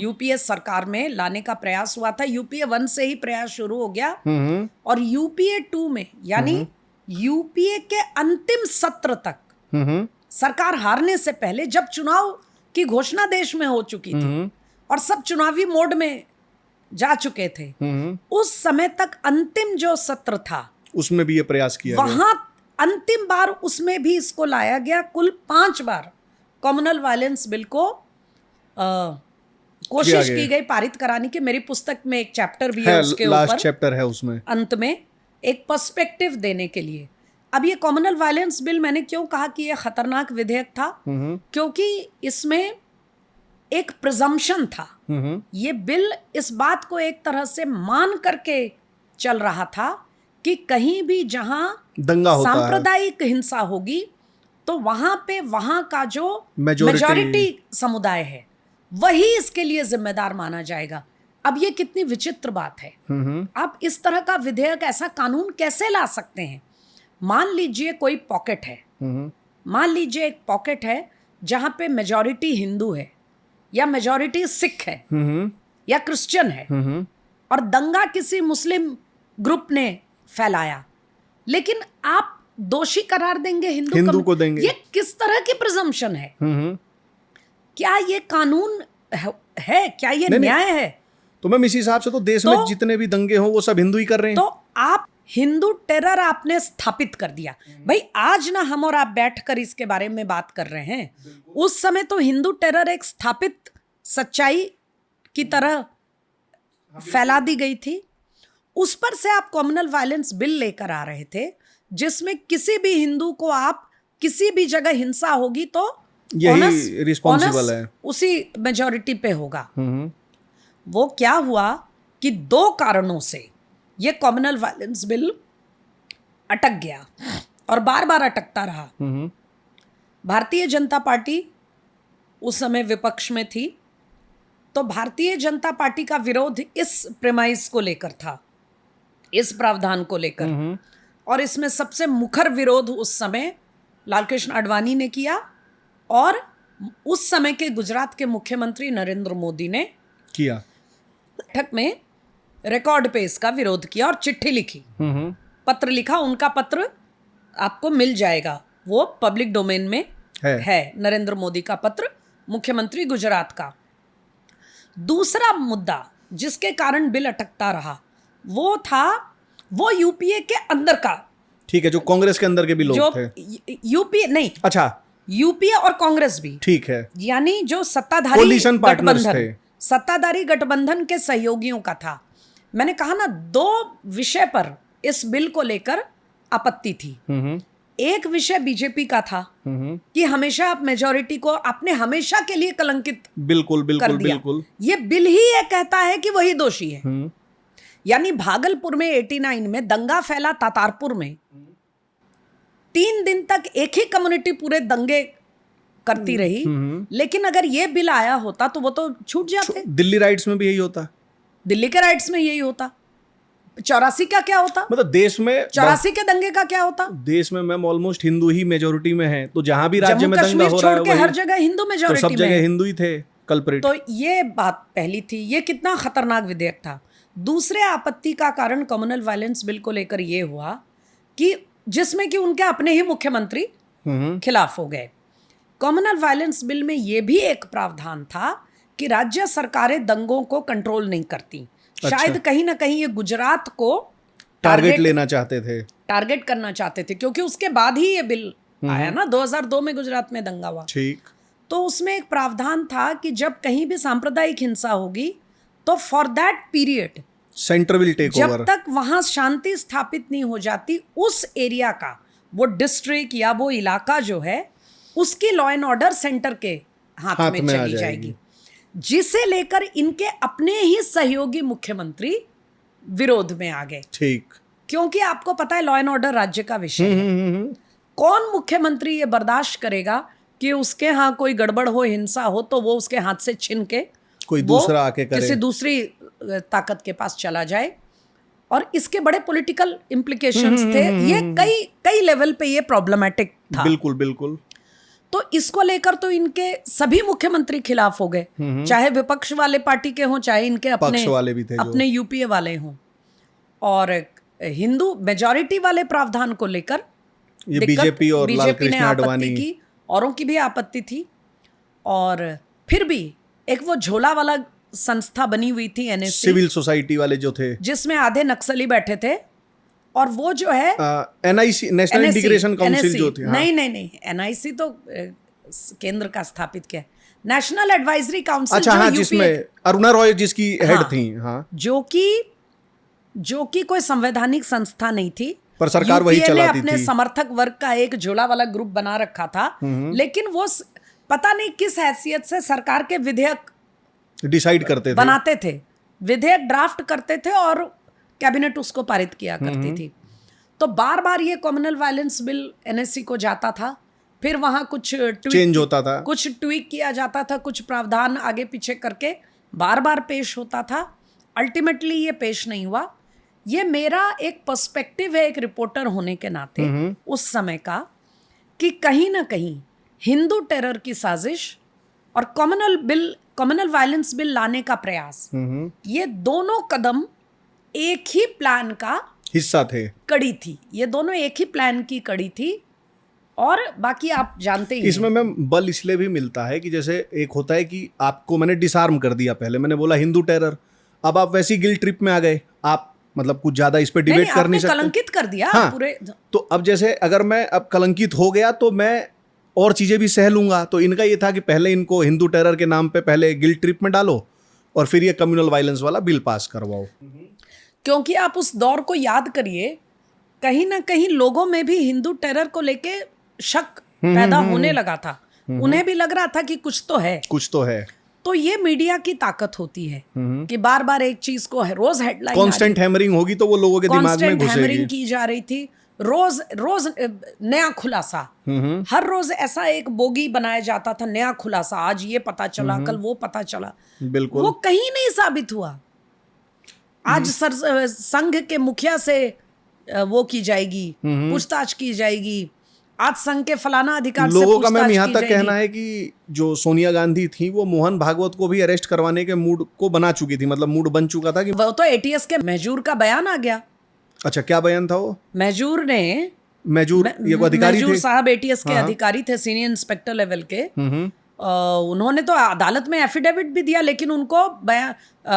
यूपीए सरकार में लाने का प्रयास हुआ था। यूपीए 1 से ही प्रयास शुरू हो गया, और यूपीए 2 में, यानी यूपीए के अंतिम सत्र तक, सरकार हारने से पहले, जब चुनाव की घोषणा देश में हो चुकी थी और सब चुनावी मोड में जा चुके थे, उस समय तक अंतिम जो सत्र था उसमें भी ये प्रयास किया गया। वहां अंतिम बार उसमें भी इसको लाया गया। कुल 5 बार कम्युनल वायलेंस बिल को कोशिश की गई पारित कराने की। मेरी पुस्तक में एक चैप्टर भी है उसके ऊपर, लास्ट चैप्टर है उसमें, अंत में एक पर्सपेक्टिव देने के लिए। अब ये कम्युनल वायलेंस बिल, मैंने क्यों कहा कि ये खतरनाक विधेयक था, क्योंकि इसमें एक प्रिजम्पशन था। ये बिल इस बात को एक तरह से मान करके चल रहा था कि कहीं भी जहां दंगा होता है, सांप्रदायिक हिंसा होगी, तो वहां पे वहां का जो मेजॉरिटी समुदाय है वही इसके लिए जिम्मेदार माना जाएगा। अब ये कितनी विचित्र बात है। आप इस तरह का विधेयक, ऐसा कानून कैसे ला सकते हैं? मान लीजिए कोई पॉकेट है, मान लीजिए एक पॉकेट है जहां पे मेजॉरिटी हिंदू है, या मेजॉरिटी सिख है, या क्रिश्चियन है, और दंगा किसी मुस्लिम ग्रुप ने फैलाया, लेकिन आप दोषी करार देंगे हिंदू को देंगे। ये किस तरह की प्रिजम्पशन है? क्या ये कानून है? क्या ये न्याय है? तो मैम, इस हिसाब से तो देश में जितने भी दंगे हो वो सब हिंदू ही कर रहे हैं। तो आप हिंदू टेरर आपने स्थापित कर दिया। भाई, आज ना हम और आप बैठकर इसके बारे में बात कर रहे हैं, उस समय तो हिंदू टेरर एक स्थापित सच्चाई की तरह फैला दी गई थी। उस पर से आप कम्युनल वायलेंस बिल लेकर आ रहे थे, जिसमें किसी भी हिंदू को, आप किसी भी जगह हिंसा होगी तो यही रिस्पॉन्सिबल है, उसी मेजॉरिटी पे होगा। वो क्या हुआ कि 2 कारणों से ये कम्युनल वायलेंस बिल अटक गया, और बार बार अटकता रहा। भारतीय जनता पार्टी उस समय विपक्ष में थी, तो भारतीय जनता पार्टी का विरोध इस प्रेमाइस को लेकर था, इस प्रावधान को लेकर, और इसमें सबसे मुखर विरोध उस समय लालकृष्ण आडवाणी ने किया, और उस समय के गुजरात के मुख्यमंत्री नरेंद्र मोदी ने किया। बैठक में रिकॉर्ड पे इसका विरोध किया और चिट्ठी लिखी, पत्र लिखा। उनका पत्र आपको मिल जाएगा, वो पब्लिक डोमेन में है नरेंद्र मोदी का पत्र, मुख्यमंत्री गुजरात का। दूसरा मुद्दा जिसके कारण बिल अटकता रहा, वो था वो यूपीए के अंदर का। ठीक है, जो कांग्रेस के अंदर के भी लोग थे, यूपीए नहीं, अच्छा, यूपीए और कांग्रेस भी, ठीक है, यानी जो सत्ताधारी गठबंधन, सत्ताधारी गठबंधन के सहयोगियों का था। मैंने कहा ना, 2 विषय पर इस बिल को लेकर आपत्ति थी। एक विषय बीजेपी का था कि हमेशा आप मेजॉरिटी को आपने हमेशा के लिए कलंकित बिल्कुल बिल्कुल बिल्कुल। ये बिल ही ये कहता है कि वही दोषी है। यानी भागलपुर में 89 में दंगा फैला, तातारपुर में 3 दिन तक एक ही कम्युनिटी पूरे दंगे करती रही, लेकिन अगर ये बिल आया होता तो वो तो छूट जाते। दिल्ली राइट्स में भी यही होता, दिल्ली के राइट्स में यही होता। 84 का क्या होता, मतलब देश में 84 के दंगे का क्या होता? देश में मैम ऑलमोस्ट हिंदू ही मेजॉरिटी में है, तो जहां भी राज्य में दंगा हो रहा है, छोड़ के हर जगह हिंदू मेजॉरिटी में, तो सब जगह हिंदू ही थे कल्प्रिट। तो ये बात पहली थी। ये कितना खतरनाक विधेयक था। दूसरे आपत्ति का कारण कम्युनल वायलेंस बिल को लेकर ये हुआ कि जिसमें कि उनके अपने ही मुख्यमंत्री खिलाफ हो गए। कम्युनल वायलेंस बिल में ये भी एक प्रावधान था कि राज्य सरकारें दंगों को कंट्रोल नहीं करती। शायद कहीं ना कहीं ये गुजरात को टारगेट लेना चाहते थे, टारगेट करना चाहते थे, क्योंकि उसके बाद ही ये बिल आया ना, 2002 में गुजरात में दंगा हुआ। ठीक। तो उसमें एक प्रावधान था कि जब कहीं भी सांप्रदायिक हिंसा होगी तो for that period centre will take जब ओवर। तक वहां शांति स्थापित नहीं हो जाती, उस एरिया का, वो डिस्ट्रिक्ट या वो इलाका जो है, उसकी लॉ एंड ऑर्डर सेंटर के हाथ में चली जाएगी, जिसे लेकर इनके अपने ही सहयोगी मुख्यमंत्री विरोध में आ गए। ठीक। क्योंकि आपको पता है लॉ एंड ऑर्डर राज्य का विषय है। कौन मुख्यमंत्री ये बर्दाश्त करेगा कि उसके यहाँ कोई गड़बड़ हो, हिंसा हो, तो वो उसके हाथ से छीन के कोई दूसरा आके करे, किसी दूसरी ताकत के पास चला जाए। और इसके बड़े पॉलिटिकल इम्प्लीकेशंस थे। ये कई लेवल पे ये प्रॉब्लमैटिक था। बिल्कुल बिल्कुल। तो इसको लेकर तो इनके सभी मुख्यमंत्री खिलाफ हो गए, चाहे विपक्ष वाले पार्टी के हों, चाहे इनके अपने वाले भी थे, अपने यूपीए वाले हों। और हिंदू मेजॉरिटी वाले प्रावधान को लेकर ये बीजेपी और लाल कृष्ण आडवाणी की, औरों की भी आपत्ति थी। और फिर भी एक वो झोला वाला संस्था बनी हुई थी, एनएससी, सिविल सोसाइटी वाले जो थे, जिसमें आधे नक्सली बैठे थे। और वो जो है एनआईसी, नेशनल इंटीग्रेशन काउंसिल जो थी। नहीं, एनआईसी तो केंद्र का स्थापित किया, नेशनल एडवाइजरी काउंसिल। अच्छा, हाँ, जिसमें अरुणा रॉय जिसकी हेड थी, हाँ, जो कि कोई संवैधानिक संस्था नहीं थी, पर सरकार वही चलाती अपने थी। समर्थक वर्ग का एक झोला वाला ग्रुप बना रखा था, लेकिन वो पता नहीं किस हैसियत से सरकार के विधेयक डिसाइड करते थे, बनाते थे, विधेयक ड्राफ्ट करते थे और कैबिनेट उसको पारित किया करती थी। तो बार बार ये कम्युनल वायलेंस बिल एनएससी को जाता था, फिर वहां कुछ चेंज होता था, कुछ ट्वीक किया जाता था, कुछ प्रावधान आगे पीछे करके बार बार पेश होता था। अल्टीमेटली ये पेश नहीं हुआ। ये मेरा एक पर्सपेक्टिव है एक रिपोर्टर होने के नाते उस समय का, कि कहीं ना कहीं हिंदू टेरर की साजिश और कम्युनल वायलेंस बिल लाने का प्रयास, ये दोनों कदम एक ही प्लान का हिस्सा थे, कड़ी थी। ये दोनों एक ही प्लान की कड़ी थी। और बाकी आप जानते ही इसमें मैम बल इसलिए भी मिलता है कि जैसे एक होता है कि आपको मैंने डिसआर्म कर दिया, पहले मैंने बोला हिंदू टेरर, अब आप वैसी गिल्ट ट्रिप में आ गए, आप मतलब कुछ ज्यादा इस पे डिबेट कर नहीं सकते, कलंकित कर दिया। हाँ, पूरे। तो अब जैसे अगर मैं अब कलंकित हो गया तो मैं और चीजें भी सह लूंगा। तो इनका ये था कि पहले इनको हिंदू टेरर के नाम पे पहले गिल्ट ट्रिप में डालो और फिर ये कम्युनल वायलेंस वाला बिल पास करवाओ। क्योंकि आप उस दौर को याद करिए, कहीं ना कहीं लोगों में भी हिंदू टेरर को लेके शक पैदा होने लगा था। उन्हें भी लग रहा था कि कुछ तो है। तो ये मीडिया की ताकत होती है कि बार बार एक चीज को रोज हेडलाइन, कांस्टेंट हैमरिंग होगी तो वो लोगों के दिमाग में घुसेगी। हैमरिंग की जा रही थी, रोज नया खुलासा, हर रोज ऐसा एक बोगी बनाया जाता था, नया खुलासा, आज ये पता चला, कल वो पता चला। बिल्कुल, वो कहीं नहीं साबित हुआ। आज संघ के मुखिया से वो की जाएगी, पूछताछ की जाएगी, आज संघ के फलाना अधिकार से लोगों का मैम पूछताछ यहाँ की तक जाएगी। कहना है कि जो सोनिया गांधी थी वो मोहन भागवत को भी अरेस्ट करवाने के मूड को बना चुकी थी, मतलब मूड बन चुका था कि वो तो एटीएस के महजूर का बयान आ गया। अच्छा, क्या बयान था वो? महजूर ये को अधिकारी थे साहब, एटीएस के अधिकारी थे, सीनियर इंस्पेक्टर लेवल के। उन्होंने तो अदालत में एफिडेविट भी दिया, लेकिन उनको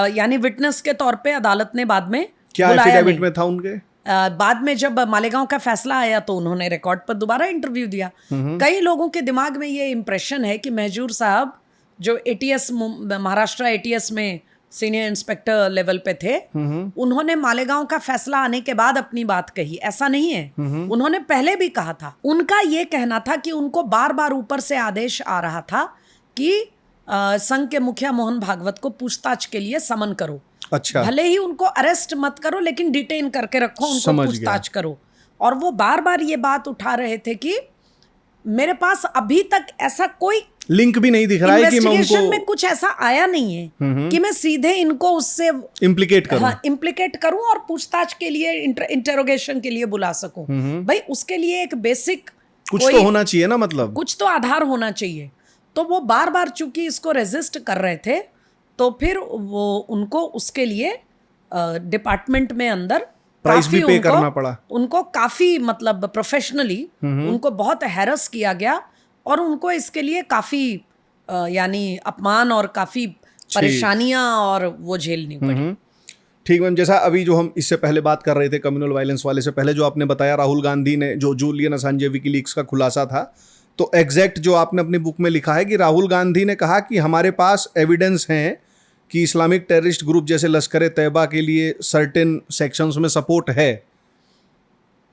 यानी विटनेस के तौर पे अदालत ने बाद में क्या एफिडेविट में था उनके? बाद में जब मालेगांव का फैसला आया तो उन्होंने रिकॉर्ड पर दोबारा इंटरव्यू दिया। कई लोगों के दिमाग में ये इंप्रेशन है कि महजूर साहब जो एटीएस, महाराष्ट्र एटीएस में सीनियर इंस्पेक्टर लेवल पे थे, उन्होंने मालेगांव का फैसला आने के बाद अपनी बात कही। ऐसा नहीं है, उन्होंने पहले भी कहा था। उनका ये कहना था कि उनको बार बार ऊपर से आदेश आ रहा था कि संघ के मुखिया मोहन भागवत को पूछताछ के लिए समन करो। अच्छा, भले ही उनको अरेस्ट मत करो, लेकिन डिटेन करके रखो, उनको पूछताछ करो। और वो बार बार ये बात उठा रहे थे कि मेरे पास अभी तक ऐसा कोई लिंक भी नहीं दिख रहा है कि मैं उनको में कुछ ऐसा आया नहीं है कि मैं सीधे इनको उससे इम्प्लीकेट करूं। हाँ, इम्प्लीकेट करूं और पूछताछ के लिए, इंटरोगेशन के लिए बुला सकूं। भाई उसके लिए एक बेसिक कुछ तो होना चाहिए ना, मतलब कुछ तो आधार होना चाहिए। तो वो बार बार चूंकि इसको रेजिस्ट कर रहे थे, तो फिर वो उनको उसके लिए डिपार्टमेंट में अंदर प्राइस भी काफी पे करना पड़ा। उनको काफी मतलब प्रोफेशनली उनको बहुत हैरस किया गया और उनको इसके लिए काफी यानी अपमान और काफी परेशानियां और वो झेलनी पड़ी। ठीक मैम, जैसा अभी जो हम इससे पहले बात कर रहे थे कम्युनल वायलेंस वाले से पहले, जो आपने बताया राहुल गांधी ने जो जूलियन असांजे विकीलीक्स का खुलासा था, तो एग्जैक्ट जो आपने अपनी बुक में लिखा है कि राहुल गांधी ने कहा कि हमारे पास एविडेंस हैं कि इस्लामिक टेररिस्ट ग्रुप जैसे लश्कर तैयबा के लिए सर्टेन सेक्शंस में सपोर्ट है,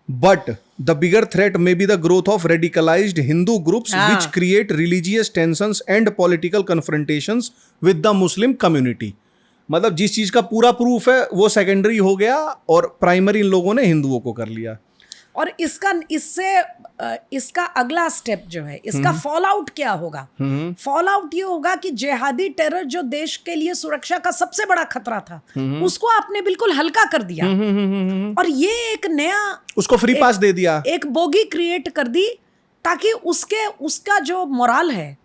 but the bigger threat may be the growth of radicalised Hindu groups which create religious tensions and political confrontations with the Muslim community. मतलब जिस चीज का पूरा प्रूफ है वो सेकेंडरी हो गया और प्राइमरी इन लोगों ने हिंदुओं को कर लिया। और इसका अगला स्टेप जो है, इसका फॉल आउट क्या होगा? फॉल आउट ये होगा कि जिहादी टेरर जो देश के लिए सुरक्षा का सबसे बड़ा खतरा था, उसको आपने बिल्कुल हल्का कर दिया और ये एक नया उसको फ्री पास दे दिया, एक बोगी क्रिएट कर दी ताकि उसका जो मोराल है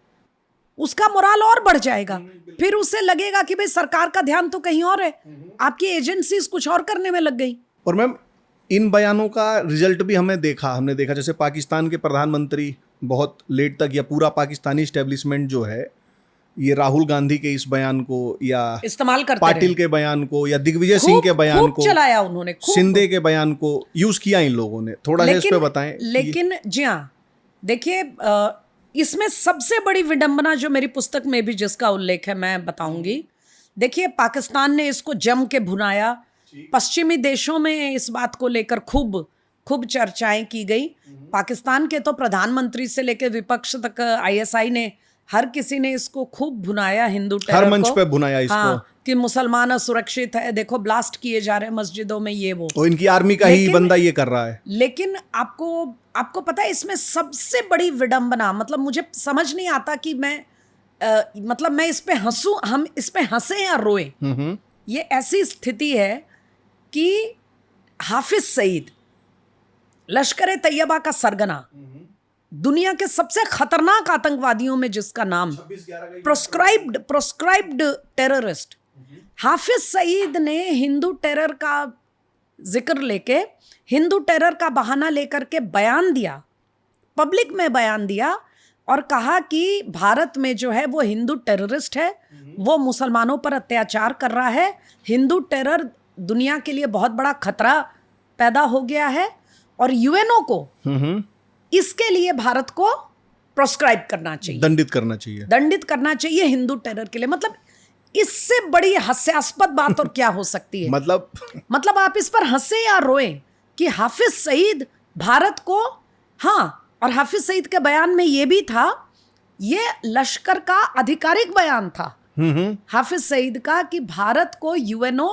उसका मोराल और बढ़ जाएगा। फिर उसे लगेगा कि भाई सरकार का ध्यान तो कहीं और है, आपकी एजेंसीज कुछ और करने में लग गई। और मैम इन बयानों का रिजल्ट भी हमने देखा जैसे पाकिस्तान के प्रधानमंत्री बहुत लेट तक, या पूरा पाकिस्तानी एस्टेब्लिशमेंट जो है ये राहुल गांधी के इस बयान को या इस्तेमाल करते पाटिल के बयान को या दिग्विजय सिंह के बयान को चलाया उन्होंने, शिंदे के बयान को यूज किया इन लोगों ने। थोड़ा सा इस पे बताएं। लेकिन जी हाँ, देखिए इसमें सबसे बड़ी विडंबना जो मेरी पुस्तक में भी जिसका उल्लेख है मैं बताऊंगी। देखिए पाकिस्तान ने इसको जम के भुनाया, पश्चिमी देशों में इस बात को लेकर खूब चर्चाएं की गई। पाकिस्तान के तो प्रधानमंत्री से लेकर विपक्ष तक, आईएसआई ने, हर किसी ने इसको खूब भुनाया, हिंदू टेरर हर मंच पे भुनाया इसको। हाँ, कि मुसलमान असुरक्षित है, देखो ब्लास्ट किए जा रहे हैं मस्जिदों में, ये वो। और इनकी आर्मी का ही बंदा ये कर रहा है। लेकिन आपको पता है इसमें सबसे बड़ी विडंबना, मतलब मुझे समझ नहीं आता कि मैं इस पे हंसूं, हम इस पे हंसे या रोए। ये ऐसी स्थिति है कि हाफिज सईद, लश्कर तैयबा का सरगना, दुनिया के सबसे खतरनाक आतंकवादियों में जिसका नाम, प्रोस्क्राइब्ड टेररिस्ट, हाफिज सईद ने हिंदू टेरर का जिक्र लेके, हिंदू टेरर का बहाना लेकर के बयान दिया, पब्लिक में बयान दिया और कहा कि भारत में जो है वो हिंदू टेररिस्ट है, वो मुसलमानों पर अत्याचार कर रहा है, हिंदू टेरर दुनिया के लिए बहुत बड़ा खतरा पैदा हो गया है और यूएनओ को इसके लिए भारत को प्रोस्क्राइब करना चाहिए, दंडित करना चाहिए हिंदू टेरर के लिए। मतलब इससे बड़ी हास्यास्पद बात और क्या हो सकती है? मतलब आप इस पर हंसे या रोए कि हाफिज सईद भारत को, हाँ, और हाफिज सईद के बयान में ये भी था, ये लश्कर का आधिकारिक बयान था हाफिज सईद का कि भारत को यूएनओ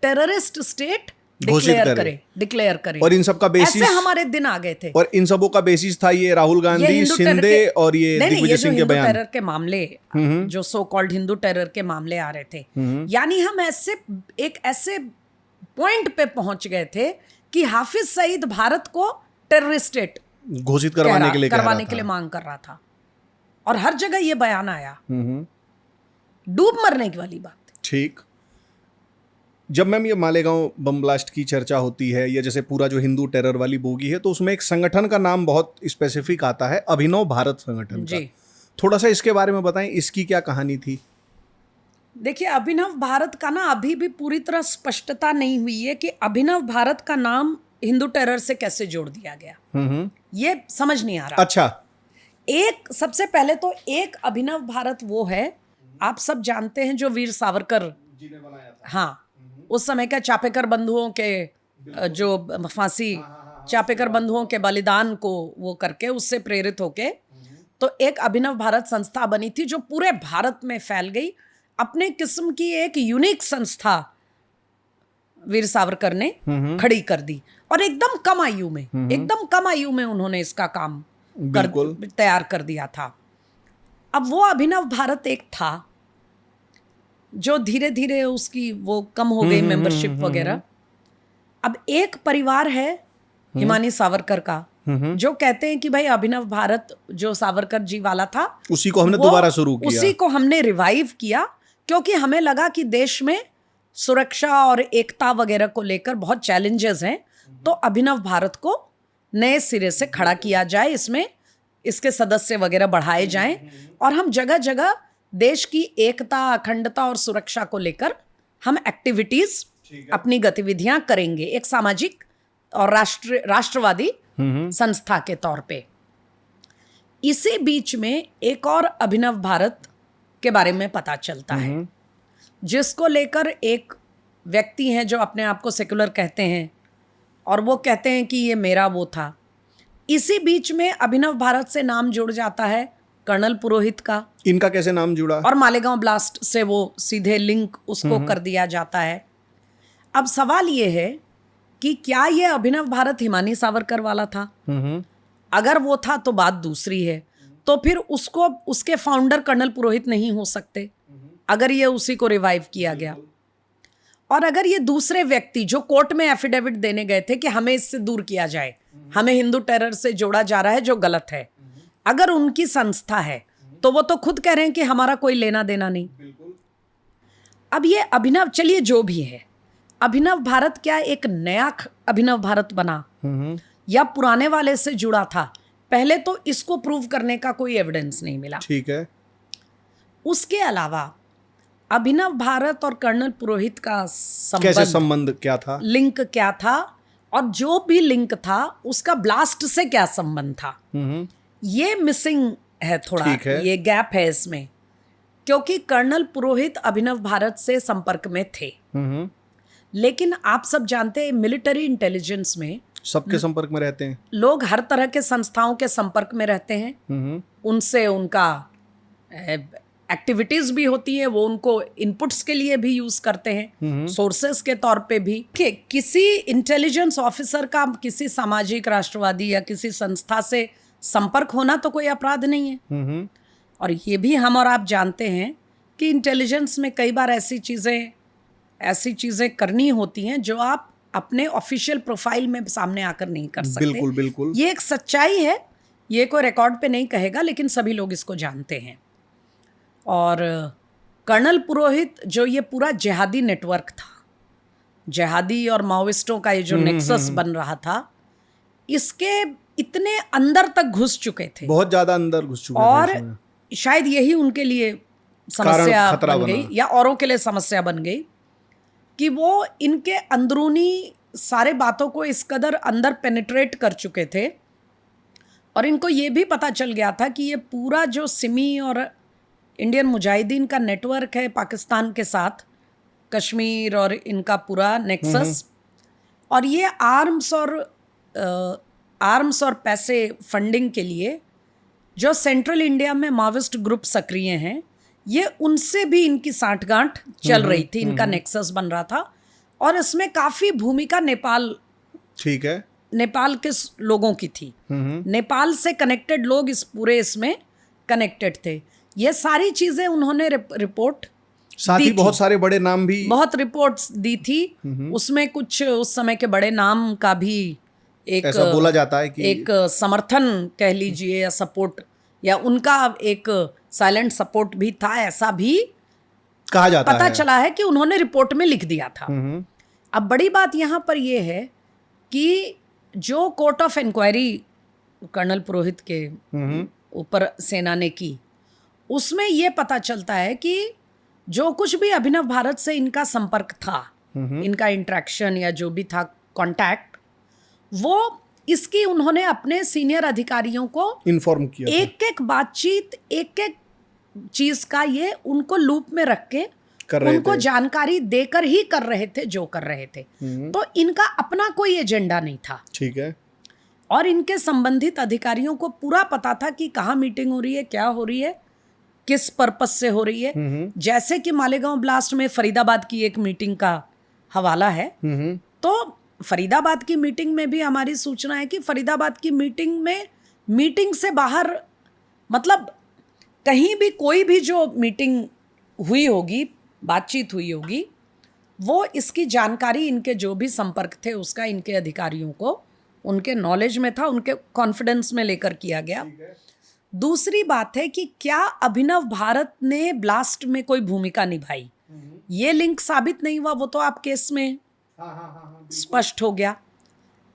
टेररिस्ट स्टेट डिक्लेयर करे। और इन सब का बेसिस, ऐसे हमारे दिन आ गए थे। और इन सबों का बेसिस था ये राहुल गांधी, शिंदे और ये दिग्विजय सिंह के बयान। टेरर के मामले, जो सो कॉल्ड हिंदू टेरर के मामले आ रहे थे, यानी हम एक ऐसे पॉइंट पे पहुंच गए थे कि हाफिज सईद भारत को टेररिस्ट स्टेट घोषित करवाने के लिए मांग कर रहा था और हर जगह ये बयान आया। डूब मरने की वाली बात। ठीक, जब मैम ये मालेगांव बम ब्लास्ट की चर्चा होती है, या जैसे पूरा जो हिंदू टेरर वाली बोगी है, तो उसमें एक संगठन का नाम बहुत स्पेसिफिक आता है, अभिनव भारत संगठन का। थोड़ा सा इसके बारे में बताएं, इसकी क्या कहानी थी? देखिए, अभिनव भारत का ना अभी भी पूरी तरह स्पष्टता नहीं हुई है कि अभिनव भारत का नाम हिंदू टेरर से कैसे जोड़ दिया गया, ये समझ नहीं आ रहा। अच्छा, सबसे पहले तो एक अभिनव भारत वो है, आप सब जानते हैं, जो वीर सावरकर जी ने बनाया था। हाँ, उस समय के चापेकर बंधुओं के जो फांसी, चापेकर बंधुओं के बलिदान को वो करके उससे प्रेरित होके तो एक अभिनव भारत संस्था बनी थी जो पूरे भारत में फैल गई। अपने किस्म की एक यूनिक संस्था वीर सावरकर ने खड़ी कर दी और एकदम कम आयु में उन्होंने इसका काम तैयार कर दिया था। अब वो अभिनव भारत एक था जो धीरे धीरे उसकी वो कम हो गई मेंबरशिप वगैरह। अब एक परिवार है हिमानी सावरकर का जो कहते हैं कि भाई अभिनव भारत जो सावरकर जी वाला था उसी को हमने दोबारा शुरू किया, उसी को हमने रिवाइव किया, क्योंकि हमें लगा कि देश में सुरक्षा और एकता वगैरह को लेकर बहुत चैलेंजेस हैं, तो अभिनव भारत को नए सिरे से खड़ा किया जाए, इसमें इसके सदस्य वगैरह बढ़ाए जाएं और हम जगह जगह देश की एकता, अखंडता और सुरक्षा को लेकर हम एक्टिविटीज, अपनी गतिविधियां करेंगे एक सामाजिक और राष्ट्रवादी संस्था के तौर पे। इसी बीच में एक और अभिनव भारत के बारे में पता चलता है, जिसको लेकर एक व्यक्ति हैं जो अपने आप को सेकुलर कहते हैं और वो कहते हैं कि ये मेरा वो था। इसी बीच में अभिनव भारत से नाम जुड़ जाता है कर्नल पुरोहित का। इनका कैसे नाम जुड़ा? और मालेगांव ब्लास्ट से वो सीधे लिंक उसको कर दिया जाता है। अब सवाल ये है कि क्या ये अभिनव भारत हिमानी सावरकर वाला था? अगर वो था तो बात दूसरी है, तो फिर उसको उसके फाउंडर कर्नल पुरोहित नहीं हो सकते अगर ये उसी को रिवाइव किया गया। और अगर ये दूसरे व्यक्ति जो कोर्ट में एफिडेविट देने गए थे कि हमें इससे दूर किया जाए, हमें हिंदू टेरर से जोड़ा जा रहा है जो गलत है, अगर उनकी संस्था है तो वो तो खुद कह रहे हैं कि हमारा कोई लेना देना नहीं। अब ये अभिनव, चलिए जो भी है, अभिनव भारत क्या एक नया अभिनव भारत बना या पुराने वाले से जुड़ा था? पहले तो इसको प्रूव करने का कोई एविडेंस नहीं मिला। ठीक है। उसके अलावा अभिनव भारत और कर्नल पुरोहित का कैसे संबंध क्या था, लिंक क्या था, और जो भी लिंक था उसका ब्लास्ट से क्या संबंध था, ये मिसिंग है थोड़ा, ये गैप है इसमें। क्योंकि कर्नल पुरोहित अभिनव भारत से संपर्क में थे, लेकिन आप सब जानते हैं मिलिट्री इंटेलिजेंस में सबके संपर्क में रहते हैं लोग, हर तरह के संस्थाओं के संपर्क में रहते हैं, उनसे उनका एक्टिविटीज भी होती है, वो उनको इनपुट्स के लिए भी यूज करते हैं, सोर्सेस के तौर पे भी। किसी इंटेलिजेंस ऑफिसर का किसी सामाजिक, राष्ट्रवादी या किसी संस्था से संपर्क होना तो कोई अपराध नहीं है। और ये भी हम और आप जानते हैं कि इंटेलिजेंस में कई बार ऐसी चीजें करनी होती हैं जो आप अपने ऑफिशियल प्रोफाइल में सामने आकर नहीं कर सकते। बिल्कुल बिल्कुल, ये एक सच्चाई है, ये कोई रिकॉर्ड पे नहीं कहेगा, लेकिन सभी लोग इसको जानते हैं। और कर्नल पुरोहित जो ये पूरा जिहादी नेटवर्क था, जिहादी और माओइस्टों का ये जो नेक्सस बन रहा था, इसके इतने अंदर तक घुस चुके थे, बहुत ज्यादा अंदर घुस चुके और थे। शायद यही उनके लिए समस्या बन गई या औरों के लिए समस्या बन गई कि वो इनके अंदरूनी सारे बातों को इस कदर अंदर पेनिट्रेट कर चुके थे, और इनको ये भी पता चल गया था कि ये पूरा जो सिमी और इंडियन मुजाहिदीन का नेटवर्क है पाकिस्तान के साथ, कश्मीर और इनका पूरा नेक्सस, और ये आर्म्स और पैसे फंडिंग के लिए जो सेंट्रल इंडिया में माओविस्ट ग्रुप सक्रिय हैं, ये उनसे भी इनकी सांठगांठ चल रही थी, इनका नेक्सस बन रहा था। और इसमें काफ़ी भूमिका नेपाल, ठीक है, नेपाल के लोगों की थी। नेपाल से कनेक्टेड लोग इस पूरे इसमें कनेक्टेड थे। ये सारी चीज़ें उन्होंने रिपोर्ट, साथ ही बहुत सारे बड़े नाम भी, बहुत रिपोर्ट्स दी थी। उसमें कुछ उस समय के बड़े नाम का भी एक ऐसा बोला जाता है कि एक समर्थन कह लीजिए या सपोर्ट, या उनका एक साइलेंट सपोर्ट भी था, ऐसा भी कहा जाता है। पता चला है कि उन्होंने रिपोर्ट में लिख दिया था। अब बड़ी बात यहाँ पर यह है कि जो कोर्ट ऑफ इंक्वायरी कर्नल पुरोहित के ऊपर सेना ने की, उसमें यह पता चलता है कि जो कुछ भी अभिनव भारत से इनका संपर्क था, इनका इंटरेक्शन या जो भी था कांटेक्ट, वो इसकी उन्होंने अपने सीनियर अधिकारियों को इन्फॉर्म किया, एक एक बातचीत, एक एक चीज का ये उनको लूप में रख के उनको जानकारी देकर ही कर रहे थे जो कर रहे थे। तो इनका अपना कोई एजेंडा नहीं था, ठीक है, और इनके संबंधित अधिकारियों को पूरा पता था कि कहाँ मीटिंग हो रही है, क्या हो रही है, किस पर्पस से हो रही है। जैसे कि मालेगांव ब्लास्ट में फरीदाबाद की एक मीटिंग का हवाला है, तो फरीदाबाद की मीटिंग में भी हमारी सूचना है कि फरीदाबाद की मीटिंग में, मीटिंग से बाहर, मतलब कहीं भी कोई भी जो मीटिंग हुई होगी, बातचीत हुई होगी, वो इसकी जानकारी इनके जो भी संपर्क थे उसका इनके अधिकारियों को उनके नॉलेज में था, उनके कॉन्फिडेंस में लेकर किया गया। दूसरी बात है कि क्या अभिनव भारत ने ब्लास्ट में कोई भूमिका निभाई, ये लिंक साबित नहीं हुआ, वो तो आप केस में स्पष्ट हो गया।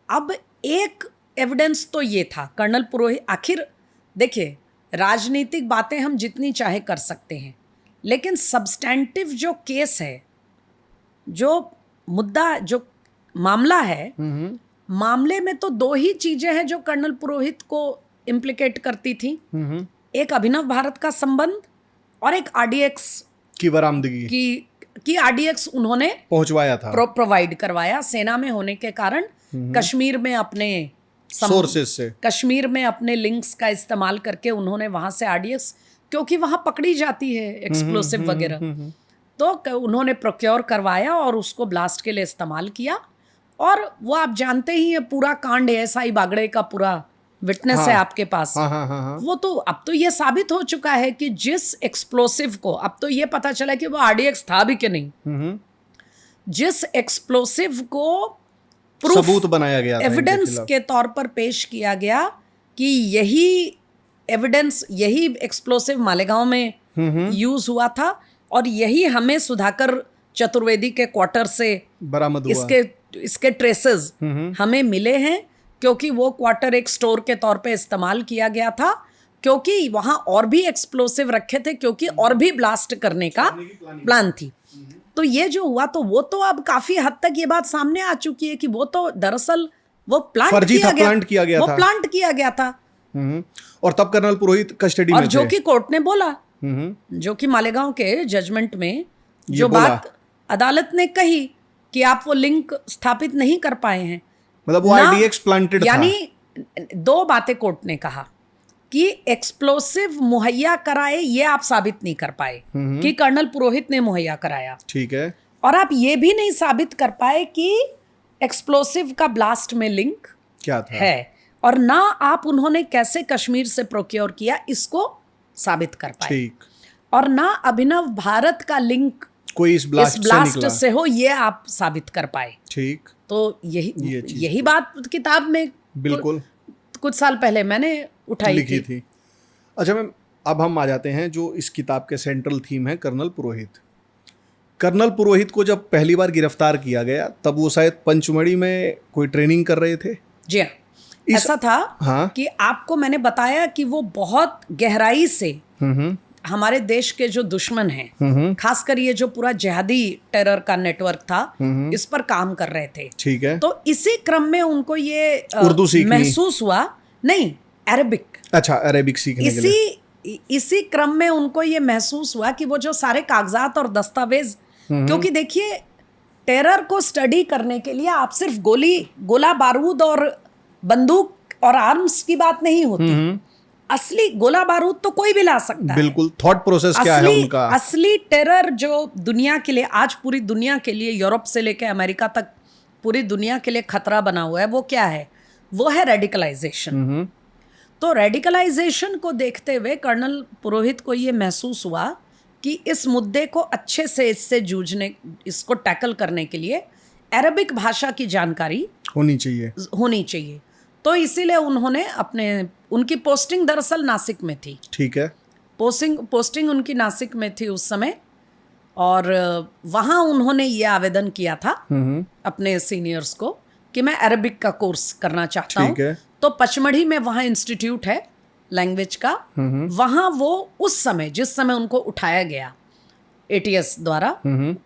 अब एक एविडेंस तो ये था, कर्नल पुरोहित, आखिर देखिए राजनीतिक बातें हम जितनी चाहे कर सकते हैं, लेकिन सब्सटैंटिव जो केस है, जो मुद्दा, जो मामला है, मामले में तो दो ही चीजें हैं जो कर्नल पुरोहित को इम्प्लिकेट करती थी। एक अभिनव भारत का संबंध और एक आरडीएक्स की बरामदगी की आरडीएक्स उन्होंने पहुंचवाया था, प्रोवाइड करवाया। सेना में होने के कारण कश्मीर में अपने सोर्सेस से, कश्मीर में अपने लिंक्स का इस्तेमाल करके उन्होंने वहां से आरडीएक्स, क्योंकि वहां पकड़ी जाती है एक्सप्लोसिव वगैरह, तो उन्होंने प्रोक्योर करवाया और उसको ब्लास्ट के लिए इस्तेमाल किया। और वो आप जानते ही है पूरा कांड, एएसआई बागड़े का पूरा विटनेस है आपके पास। वो तो अब तो ये साबित हो चुका है कि जिस एक्सप्लोसिव को, अब तो ये पता चला कि वो आरडीएक्स था भी कि नहीं, जिस एक्सप्लोसिव को सबूत बनाया गया था, एविडेंस के तौर पर पेश किया गया कि यही एविडेंस, यही एक्सप्लोसिव मालेगांव में यूज हुआ था और यही हमें सुधाकर चतुर्वेदी के क्वार्टर से बरामद हुआ। इसके ट्रेसेस हमें मिले हैं, क्योंकि वो क्वार्टर एक स्टोर के तौर पे इस्तेमाल किया गया था, क्योंकि वहां और भी एक्सप्लोसिव रखे थे, क्योंकि और भी ब्लास्ट करने का प्लान थी। तो ये जो हुआ, तो वो तो अब काफी हद तक ये बात सामने आ चुकी है कि वो तो दरअसल वो प्लांट किया गया था, वो प्लांट किया गया था। और तब कर्नल पुरोहित कस्टडी में थे, जो कि कोर्ट ने बोला, जो कि मालेगांव के जजमेंट में जो बात अदालत ने कही कि आप वो लिंक स्थापित नहीं कर पाए हैं, मतलब वो आरडीएक्स प्लांटेड था। यानी दो बातें कोर्ट ने कहा कि एक्सप्लोसिव मुहैया कराए, ये आप साबित नहीं कर पाए कि कर्नल पुरोहित ने मुहैया कराया, ठीक है, और आप ये भी नहीं साबित कर पाए कि एक्सप्लोसिव का ब्लास्ट में लिंक क्या था है, और ना आप उन्होंने कैसे कश्मीर से प्रोक्योर किया इसको साबित कर पाए, ठीक, और ना अभिनव भारत का लिंक कोई इस ब्लास्ट से हो, ये आप साबित कर पाए, ठीक। तो यही बात किताब में बिल्कुल कुछ साल पहले मैंने उठाई लिखी थी। अच्छा मैम, अब हम आ जाते हैं जो इस किताब के सेंट्रल थीम है, कर्नल पुरोहित। कर्नल पुरोहित को जब पहली बार गिरफ्तार किया गया तब वो शायद पंचमढ़ी में कोई ट्रेनिंग कर रहे थे। जी हाँ, ऐसा था। हाँ? कि आपको मैंने बताया कि वो बहुत गहराई से हमारे देश के जो दुश्मन हैं, खासकर ये जो पूरा जिहादी टेरर का नेटवर्क था, इस पर काम कर रहे थे, ठीक है। तो इसी क्रम में उनको ये उर्दू महसूस हुआ, नहीं अरेबिक, अच्छा अरेबिक सीखने के लिए, इसी क्रम में उनको ये महसूस हुआ कि वो जो सारे कागजात और दस्तावेज, क्योंकि देखिए टेरर को स्टडी करने के लिए आप सिर्फ गोला बारूद और बंदूक और आर्म्स की बात नहीं होती, असली गोला बारूद तो कोई भी ला सकता है। बिल्कुल, थॉट प्रोसेस क्या है उनका। असली टेरर जो दुनिया के लिए, आज पूरी दुनिया के लिए, यूरोप से लेकर अमेरिका तक पूरी दुनिया के लिए खतरा बना हुआ है, वो क्या है? वो है रेडिकलाइजेशन। तो रेडिकलाइजेशन को देखते हुए कर्नल पुरोहित को ये महसूस हुआ कि इस मुद्दे को अच्छे से इससे जूझने, इसको टैकल करने के लिए अरबिक भाषा की जानकारी होनी चाहिए। तो इसीलिए उन्होंने उनकी पोस्टिंग दरअसल नासिक में थी, ठीक है, पोस्टिंग उनकी नासिक में थी उस समय, और वहाँ उन्होंने ये आवेदन किया था अपने सीनियर्स को कि मैं अरबिक का कोर्स करना चाहता हूँ। तो पचमढ़ी में वहाँ इंस्टीट्यूट है लैंग्वेज का, वहाँ वो उस समय, जिस समय उनको उठाया गया एटीएस द्वारा,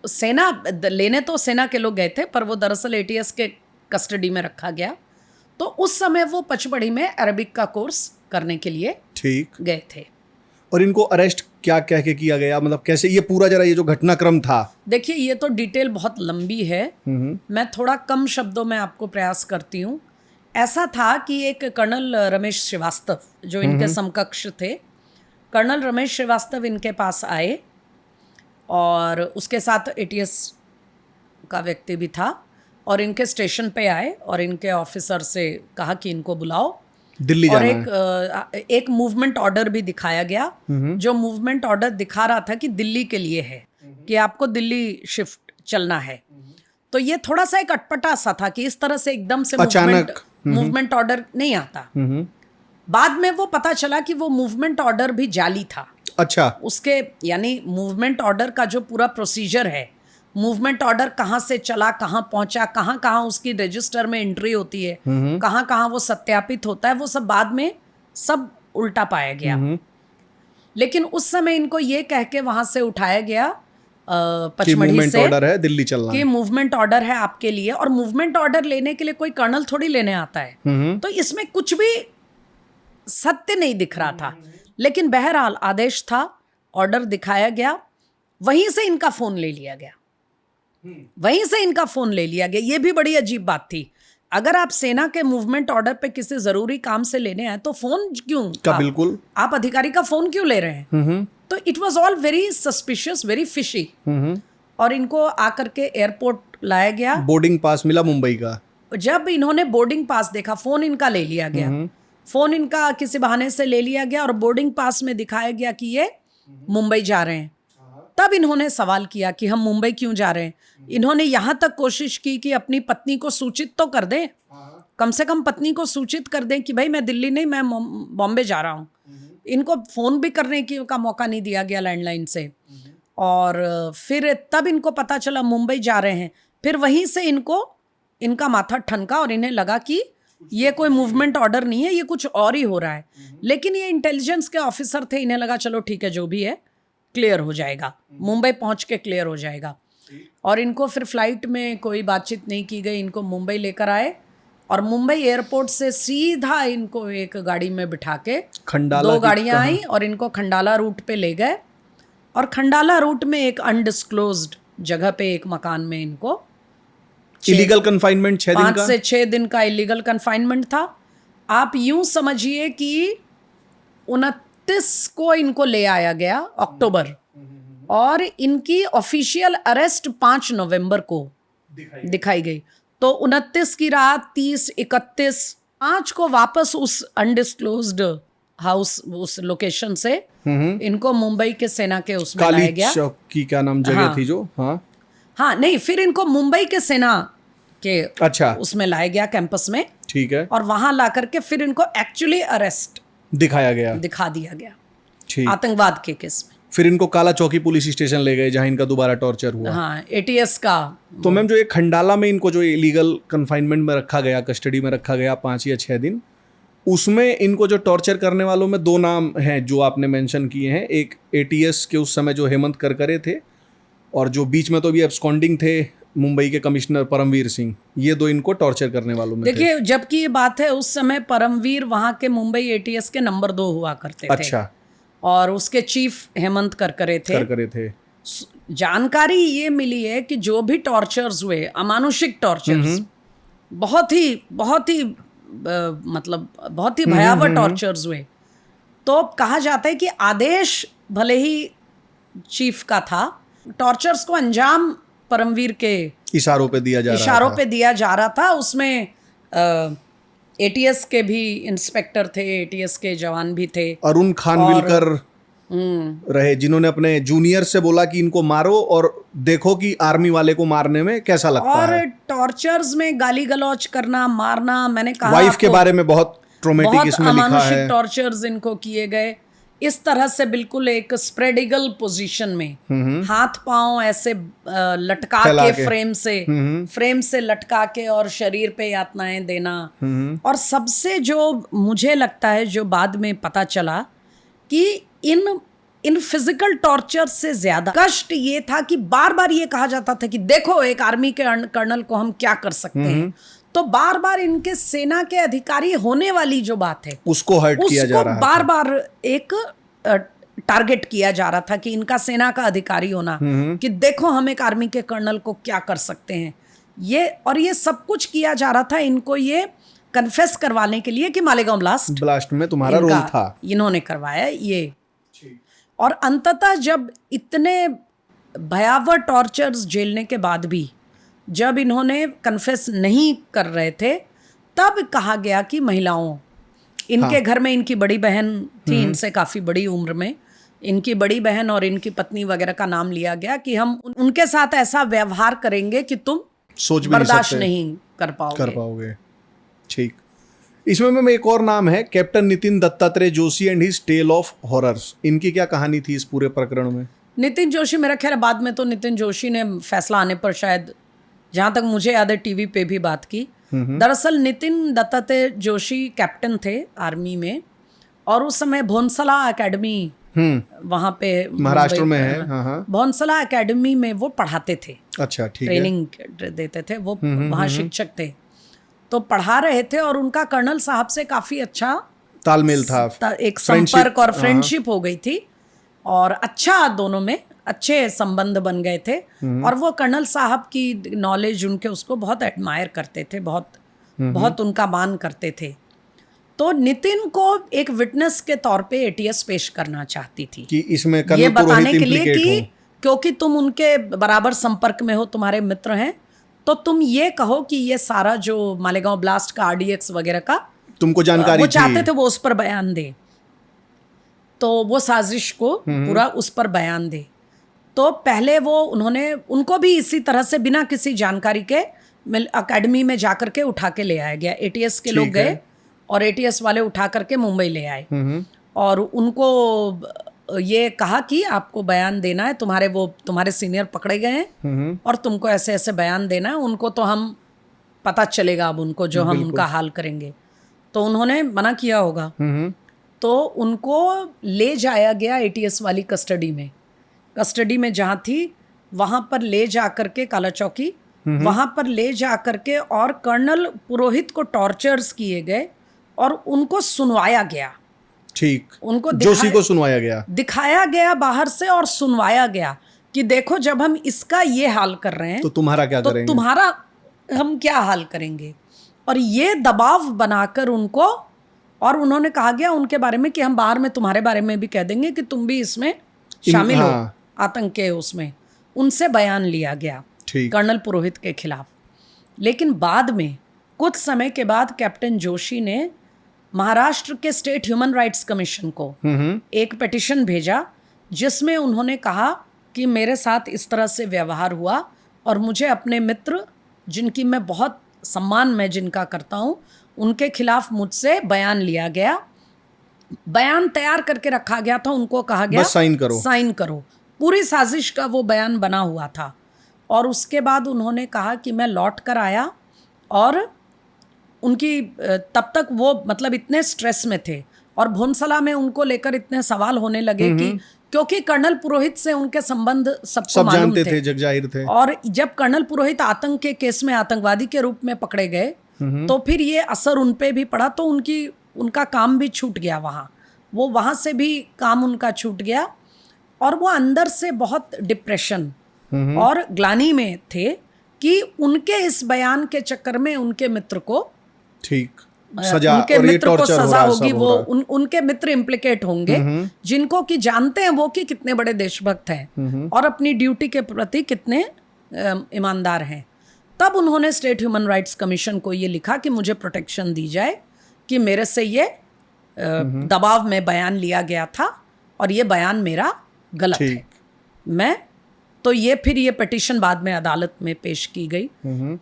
सेना लेने तो सेना के लोग गए थे, पर वो दरअसल एटीएस के कस्टडी में रखा गया। तो उस समय वो पचमढ़ी में अरबिक का कोर्स करने के लिए ठीक गए थे। और इनको अरेस्ट क्या कह के किया गया, मतलब कैसे, ये पूरा जरा ये जो घटनाक्रम था? देखिए ये तो डिटेल बहुत लंबी है, मैं थोड़ा कम शब्दों में आपको प्रयास करती हूँ। ऐसा था कि एक कर्नल रमेश श्रीवास्तव जो इनके समकक्ष थे, कर्नल रमेश श्रीवास्तव इनके पास आए और उसके साथ एटीएस का व्यक्ति भी था, और इनके स्टेशन पे आए और इनके ऑफिसर से कहा कि इनको बुलाओ दिल्ली और जाना एक मूवमेंट ऑर्डर भी दिखाया गया, जो मूवमेंट ऑर्डर दिखा रहा था कि दिल्ली के लिए है, कि आपको दिल्ली शिफ्ट चलना है। तो ये थोड़ा सा एक अटपटा सा था कि इस तरह से एकदम से मूवमेंट ऑर्डर नहीं आता। बाद में वो पता चला कि वो मूवमेंट ऑर्डर भी जाली था। अच्छा, उसके यानी मूवमेंट ऑर्डर का जो पूरा प्रोसीजर है मूवमेंट ऑर्डर कहाँ से चला, कहाँ पहुंचा, कहाँ कहाँ उसकी रजिस्टर में एंट्री होती है, कहाँ कहाँ वो सत्यापित होता है, वो सब बाद में सब उल्टा पाया गया। लेकिन उस समय इनको ये कह के वहां से उठाया गया पचमढ़ी से ऑर्डर है, दिल्ली चलना कि मूवमेंट ऑर्डर है आपके लिए, और मूवमेंट ऑर्डर लेने के लिए कोई कर्नल थोड़ी लेने आता है। तो इसमें कुछ भी सत्य नहीं दिख रहा था, लेकिन बहरहाल आदेश था, ऑर्डर दिखाया गया, वहीं से इनका फोन ले लिया गया, वहीं से इनका फोन ले लिया गया। ये भी बड़ी अजीब बात थी। अगर आप सेना के मूवमेंट ऑर्डर पे किसी जरूरी काम से लेने आए तो फोन क्यों, बिल्कुल आप अधिकारी का फोन क्यों ले रहे हैं? तो it was all very suspicious, very fishy. और इनको आकर के एयरपोर्ट लाया गया। बोर्डिंग पास मिला मुंबई का। जब इन्होंने बोर्डिंग पास देखा, फोन इनका ले लिया गया, फोन इनका किसी बहाने से ले लिया गया और बोर्डिंग पास में दिखाया गया कि ये मुंबई जा रहे हैं। तब इन्होंने सवाल किया कि हम मुंबई क्यों जा रहे हैं। इन्होंने यहाँ तक कोशिश की कि अपनी पत्नी को सूचित तो कर दें, कम से कम पत्नी को सूचित कर दें कि भाई मैं दिल्ली नहीं, मैं बॉम्बे जा रहा हूँ। इनको फोन भी करने का मौका नहीं दिया गया लैंडलाइन से। और फिर तब इनको पता चला मुंबई जा रहे हैं। फिर वहीं से इनका माथा ठनका और इन्हें लगा कि ये कोई मूवमेंट ऑर्डर नहीं है, ये कुछ और ही हो रहा है। लेकिन ये इंटेलिजेंस के ऑफिसर थे, इन्हें लगा चलो ठीक है, जो भी है क्लियर हो जाएगा, मुंबई पहुंच के क्लियर हो जाएगा। और इनको फिर फ्लाइट में कोई बातचीत नहीं की गई, इनको मुंबई लेकर आए और मुंबई एयरपोर्ट से सीधा इनको एक गाड़ी में बिठा के, दो गाड़ियां आई और इनको खंडाला रूट पे ले गए। और खंडाला रूट में एक अनडिस्क्लोज्ड जगह पे एक मकान में इनको इलीगल कन्फाइनमेंट 6 दिन का, 5 से 6 दिन का इलीगल कन्फाइनमेंट था। आप यूं समझिए कि 29 को इनको ले आया गया अक्टूबर, और इनकी ऑफिशियल अरेस्ट 5 नवंबर को दिखाई गई। तो 29 की रात, 30, 31, 5 को वापस उस अनडिस्क्लोज्ड हाउस, उस लोकेशन से इनको मुंबई के सेना के उसमें लाया गया। चौक की क्या नाम जगह थी जो, हाँ नहीं, फिर इनको मुंबई के सेना के अच्छा उसमें लाया गया, कैंपस में। ठीक है। और वहां ला करके फिर इनको एक्चुअली अरेस्ट दिखा दिया गया, ठीक, आतंकवाद के केस में। फिर इनको काला चौकी पुलिस स्टेशन ले गए जहां इनका दोबारा टॉर्चर हुआ। हाँ, ATS का। तो मैम जो ये खंडाला में इनको जो इलीगल कन्फाइनमेंट में रखा गया, कस्टडी में रखा गया 5 या 6 दिन, उसमें इनको जो टॉर्चर करने वालों में 2 नाम हैं जो आपने मेंशन किए हैं। एक ATS के उस समय जो हेमंत करकरे थे, और जो बीच में तो भी एब्सकॉन्डिंग थे मुंबई के कमिश्नर परमवीर सिंह। ये 2 इनको टॉर्चर करने वालों में देखिए, जबकि ये बात है उस समय परमवीर वहां के मुंबई ATS के नंबर 2 हुआ करते थे। अच्छा। और उसके चीफ हेमंत करकरे थे। जानकारी ये मिली है कि जो भी टॉर्चर्स हुए, अमानुषिक टॉर्चर्स, बहुत ही मतलब बहुत ही भयावह टॉर्चर्स हुए। तो कहा जाता है कि आदेश भले ही चीफ का था, टॉर्चर्स को अंजाम परमवीर के इशारों पे दिया जा रहा था। उसमें ATS के भी इंस्पेक्टर थे, ATS के जवान भी थे। अरुण खानविलकर रहे, जिन्होंने अपने जूनियर से बोला कि इनको मारो और देखो कि आर्मी वाले को मारने में कैसा लगता है। और टॉर्चर्स में गाली गलौज करना, मारना, मैंने कहा वाइफ के बारे में बहुत ट्रॉमेटिक इसमें लिखा है। अमानुषिक टॉर्चर्स इनको किए गए। इस तरह से बिल्कुल एक स्प्रेड ईगल पोजीशन में, हाथ पांव ऐसे लटका के फ्रेम से लटका के और शरीर पे यातनाएं देना। और सबसे जो मुझे लगता है, जो बाद में पता चला कि इन फिजिकल टॉर्चर से ज्यादा कष्ट ये था कि बार बार ये कहा जाता था कि देखो एक आर्मी के कर्नल को हम क्या कर सकते हैं। तो बार बार इनके सेना के अधिकारी होने वाली जो बात है उसको हर्ट किया जा रहा है, बार बार एक टारगेट किया जा रहा था कि इनका सेना का अधिकारी होना, कि देखो हम एक आर्मी के कर्नल को क्या कर सकते हैं। ये सब कुछ किया जा रहा था इनको ये कन्फेस करवाने के लिए कि मालेगांव ब्लास्ट में तुम्हारा रोल था, इन्होंने करवाया ये। और अंततः जब इतने भयावह टॉर्चर्स झेलने के बाद भी जब इन्होंने कन्फेस नहीं कर रहे थे, तब कहा गया कि महिलाओं, इनके घर में इनकी बड़ी बहन थी, इनसे काफ़ी बड़ी उम्र में, इनकी बड़ी बहन और इनकी पत्नी वगैरह का नाम लिया गया कि हम उनके साथ ऐसा व्यवहार करेंगे कि तुम बर्दाश्त नहीं कर पाओगे। ठीक। इसमें मैम एक और नाम है, captain Nitin Dattatreya Joshi and his tale of horrors. इनकी क्या कहानी थी इस पूरे प्रकरण में? नितिन जोशी मेरा ख्याल है बाद में तो नितिन जोशी ने फैसला आने पर शायद, जहाँ तक मुझे याद है, टीवी पे भी बात की। दरअसल नितिन दत्तात्रेय जोशी कैप्टन थे आर्मी में, और उस समय भोंसला एकेडमी वहाँ पे महाराष्ट्र में है। हाँ। भोंसला एकेडमी में वो पढ़ाते थे। अच्छा, ठीक है। ट्रेनिंग देते थे वो, वहाँ शिक्षक थे, तो पढ़ा रहे थे, और उनका कर्नल साहब से काफ़ी अच्छा तालमेल था, एक संपर्क और फ्रेंडशिप हो गई थी, और अच्छा दोनों में अच्छे संबंध बन गए थे। और वो कर्नल साहब की नॉलेज, उनके, उसको बहुत एडमायर करते थे, बहुत उनका मान करते थे। तो नितिन को एक विटनेस के तौर पे एटीएस पेश करना चाहती थी कि इसमें ये कर्नल बताने पुरोहित के लिए implicate कि हो। क्योंकि तुम उनके बराबर संपर्क में हो, तुम्हारे मित्र हैं, तो तुम ये कहो कि ये सारा जो मालेगांव ब्लास्ट का आरडीएक्स वगैरह का तुमको जानकारी वो थी। चाहते थे वो उस पर बयान दे, तो वो साजिश को पूरा उस पर बयान दे। तो पहले वो उनको भी इसी तरह से बिना किसी जानकारी के अकेडमी में जाकर के उठा के ले आया गया। एटीएस के लोग गए और एटीएस वाले उठा करके मुंबई ले आए, और उनको ये कहा कि आपको बयान देना है, तुम्हारे सीनियर पकड़े गए हैं और तुमको ऐसे ऐसे बयान देना है। उनको तो हम पता चलेगा अब उनको, जो हम उनका हाल करेंगे। तो उन्होंने मना किया होगा, तो उनको ले जाया गया एटीएस वाली कस्टडी में जहाँ थी, वहाँ पर ले जा करके काला चौकी, वहाँ पर ले जा करके, और कर्नल पुरोहित को टॉर्चर्स किए गए और उनको सुनवाया गया। ठीक, उनको जोशी को सुनवाया गया, दिखाया गया बाहर से, और सुनवाया गया कि देखो जब हम इसका ये हाल कर रहे हैं तो तुम्हारा क्या करेंगे, तो तुम्हारा हम क्या हाल करेंगे। और ये दबाव बनाकर उनको, और उन्होंने कहा गया उनके बारे में कि हम बाहर में तुम्हारे बारे में भी कह देंगे कि तुम भी इसमें शामिल हो, आतंक के उसमें। उनसे बयान लिया गया कर्नल पुरोहित के खिलाफ। लेकिन बाद में कुछ समय के बाद कैप्टन जोशी ने महाराष्ट्र के स्टेट ह्यूमन राइट्स कमीशन को एक पिटीशन भेजा, जिसमें उन्होंने कहा कि मेरे साथ इस तरह से व्यवहार हुआ, और मुझे अपने मित्र, जिनकी मैं बहुत सम्मान मैं जिनका करता हूँ, उनके खिलाफ मुझसे बयान लिया गया। बयान तैयार करके रखा गया था, उनको कहा गया बस साइन करो। पूरी साजिश का वो बयान बना हुआ था। और उसके बाद उन्होंने कहा कि मैं लौट कर आया, और उनकी तब तक वो मतलब इतने स्ट्रेस में थे, और भोंसला में उनको लेकर इतने सवाल होने लगे कि क्योंकि कर्नल पुरोहित से उनके संबंध सबको मालूम थे, जग जाहिर थे। और जब कर्नल पुरोहित आतंक के केस में आतंकवादी के रूप में पकड़े गए, तो फिर ये असर उन पे भी पड़ा, तो उनका काम भी छूट गया वहाँ से भी काम उनका छूट गया, और वो अंदर से बहुत डिप्रेशन और ग्लानि में थे कि उनके इस बयान के चक्कर में उनके मित्र को सजा, उनके और मित्र को सजा होगी, वो उनके मित्र इम्प्लिकेट होंगे, जिनको कि जानते हैं वो कि कितने बड़े देशभक्त हैं और अपनी ड्यूटी के प्रति कितने ईमानदार हैं। तब उन्होंने स्टेट ह्यूमन राइट्स कमीशन को ये लिखा कि मुझे प्रोटेक्शन दी जाए, कि मेरे से ये दबाव में बयान लिया गया था और ये बयान मेरा गलत है। तो ये पिटीशन बाद में अदालत में पेश की गई।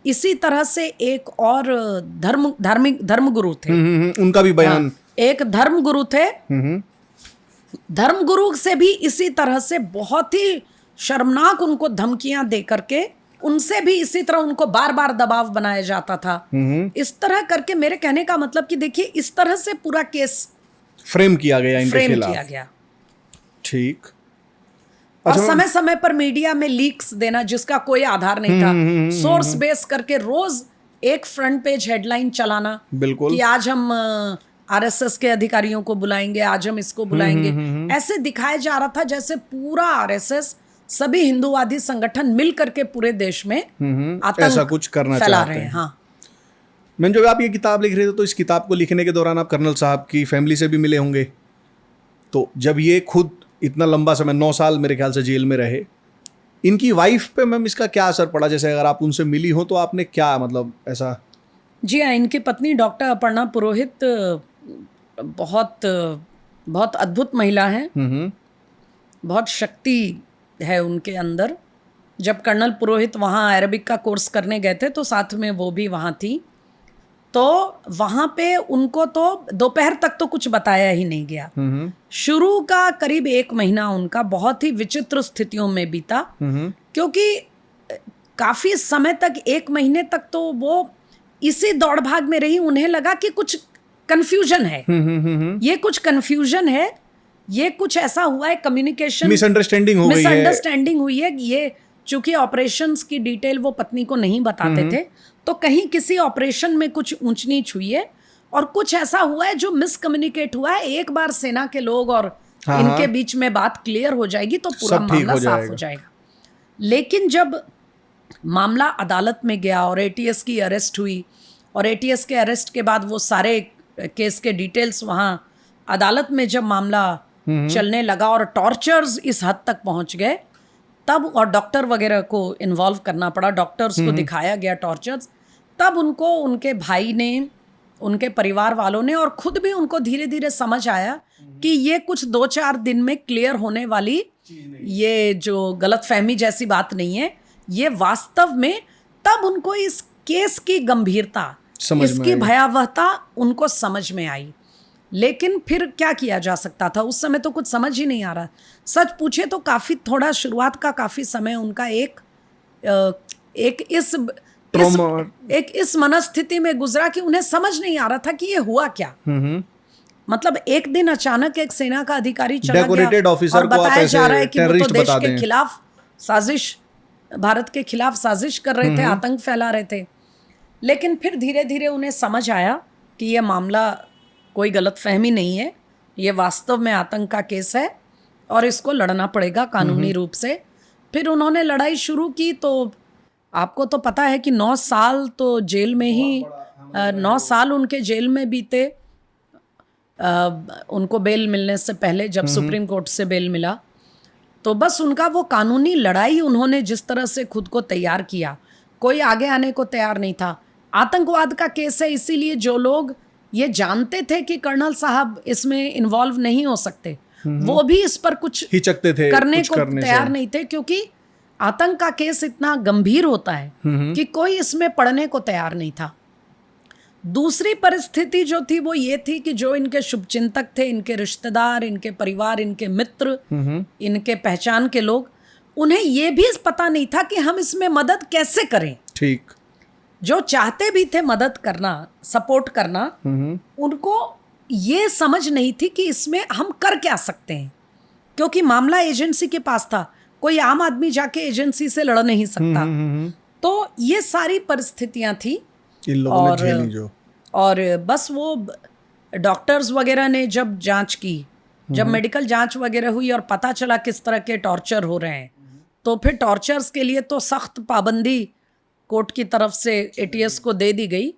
इसी तरह से एक और धर्मगुरु थे, उनका भी बयान, एक धर्मगुरु थे, धर्मगुरु से भी इसी तरह से बहुत ही शर्मनाक उनको धमकियां दे करके, उनसे भी इसी तरह उनको बार बार दबाव बनाया जाता था। इस तरह करके, मेरे कहने का मतलब कि देखिए, इस तरह से पूरा केस फ्रेम किया गया इनके खिलाफ। ठीक। और समय समय पर मीडिया में लीक्स देना, जिसका कोई आधार नहीं था, सोर्स बेस करके रोज एक फ्रंट पेज हेडलाइन चलाना, बिल्कुल, कि आज हम आरएसएस के अधिकारियों को बुलाएंगे, आज हम इसको बुलाएंगे। ऐसे दिखाया जा रहा था जैसे पूरा आरएसएस, सभी हिंदूवादी संगठन मिल करके पूरे देश में आतंक ऐसा कुछ करना फैला रहे हैं। हाँ, मैं जब आप ये किताब लिख रहे थे, तो इस किताब को लिखने के दौरान आप कर्नल साहब की फैमिली से भी मिले होंगे। तो जब ये खुद इतना लंबा समय 9 साल मेरे ख्याल से जेल में रहे, इनकी वाइफ पे मैम इसका क्या असर पड़ा? जैसे अगर आप उनसे मिली हो तो आपने क्या मतलब ऐसा? जी हाँ, इनकी पत्नी डॉक्टर अपर्णा पुरोहित बहुत बहुत अद्भुत महिला हैं, बहुत शक्ति है उनके अंदर। जब कर्नल पुरोहित वहाँ अरबिक का कोर्स करने गए थे, तो साथ में वो भी वहाँ थी। तो वहां पे उनको तो दोपहर तक तो कुछ बताया ही नहीं गया। शुरू का करीब 1 महीना उनका बहुत ही विचित्र स्थितियों में बीता, क्योंकि काफी समय तक 1 महीने तक तो वो इसी दौड़ भाग में रही। उन्हें लगा कि कुछ कंफ्यूजन है, ये कुछ कंफ्यूजन है, ये कुछ ऐसा हुआ है, कम्युनिकेशन मिसअंडरस्टैंडिंग हो गई है, मिसअंडरस्टैंडिंग हुई है। ये चूंकि ऑपरेशंस की डिटेल वो पत्नी को नहीं बताते थे, तो कहीं किसी ऑपरेशन में कुछ ऊंच नीच हुई है और कुछ ऐसा हुआ है जो मिसकम्युनिकेट हुआ है। एक बार सेना के लोग और इनके बीच में बात क्लियर हो जाएगी तो पूरा मामला साफ हो जाएगा। लेकिन जब मामला अदालत में गया और एटीएस की अरेस्ट हुई, और एटीएस के अरेस्ट के बाद वो सारे केस के डिटेल्स वहाँ अदालत में जब मामला चलने लगा और टॉर्चर्स इस हद तक पहुंच गए, तब और डॉक्टर वगैरह को इन्वॉल्व करना पड़ा, डॉक्टर्स को दिखाया गया टॉर्चर्स, तब उनको उनके भाई ने, उनके परिवार वालों ने और खुद भी उनको धीरे धीरे समझ आया कि ये कुछ 2-4 दिन में क्लियर होने वाली ये जो गलतफहमी जैसी बात नहीं है, ये वास्तव में तब उनको इस केस की गंभीरता, इसकी भयावहता उनको समझ में आई। लेकिन फिर क्या किया जा सकता था, उस समय तो कुछ समझ ही नहीं आ रहा। सच पूछे तो काफी थोड़ा शुरुआत का काफी समय उनका एक इस मनस्थिति में गुजरा कि उन्हें समझ नहीं आ रहा था कि ये हुआ क्या। मतलब एक दिन अचानक एक सेना का अधिकारी चला गया और बताया जा रहा है कि वो तो देश के खिलाफ साजिश, भारत के खिलाफ साजिश कर रहे थे, आतंक फैला रहे थे। लेकिन फिर धीरे धीरे उन्हें समझ आया कि ये मामला कोई गलतफहमी नहीं है, ये वास्तव में आतंक का केस है और इसको लड़ना पड़ेगा कानूनी रूप से। फिर उन्होंने लड़ाई शुरू की। तो आपको तो पता है कि 9 साल तो जेल में ही 9 साल उनके जेल में बीते। उनको बेल मिलने से पहले जब सुप्रीम कोर्ट से बेल मिला, तो बस उनका वो कानूनी लड़ाई उन्होंने जिस तरह से खुद को तैयार किया, कोई आगे आने को तैयार नहीं था। आतंकवाद का केस है, इसीलिए जो लोग ये जानते थे कि कर्नल साहब इसमें इन्वॉल्व नहीं हो सकते, वो भी इस पर कुछ हिचकते थे, करने को तैयार नहीं थे, क्योंकि आतंक का केस इतना गंभीर होता है कि कोई इसमें पढ़ने को तैयार नहीं था। दूसरी परिस्थिति जो थी वो ये थी कि जो इनके शुभचिंतक थे, इनके रिश्तेदार, इनके परिवार, इनके मित्र, इनके पहचान के लोग, उन्हें ये भी पता नहीं था कि हम इसमें मदद कैसे करें। ठीक। जो चाहते भी थे मदद करना, सपोर्ट करना, उनको ये समझ नहीं थी कि इसमें हम कर क्या सकते हैं, क्योंकि मामला एजेंसी के पास था, कोई आम आदमी जाके एजेंसी से लड़ नहीं सकता। तो ये सारी परिस्थितियां थी इन लोगों ने झेली जो। और बस वो डॉक्टर्स वगैरह ने जब जांच की, जब मेडिकल जांच वगैरह हुई और पता चला किस तरह के टॉर्चर हो रहे हैं, तो फिर टॉर्चर्स के लिए तो सख्त पाबंदी कोर्ट की तरफ से एटीएस को दे दी गई।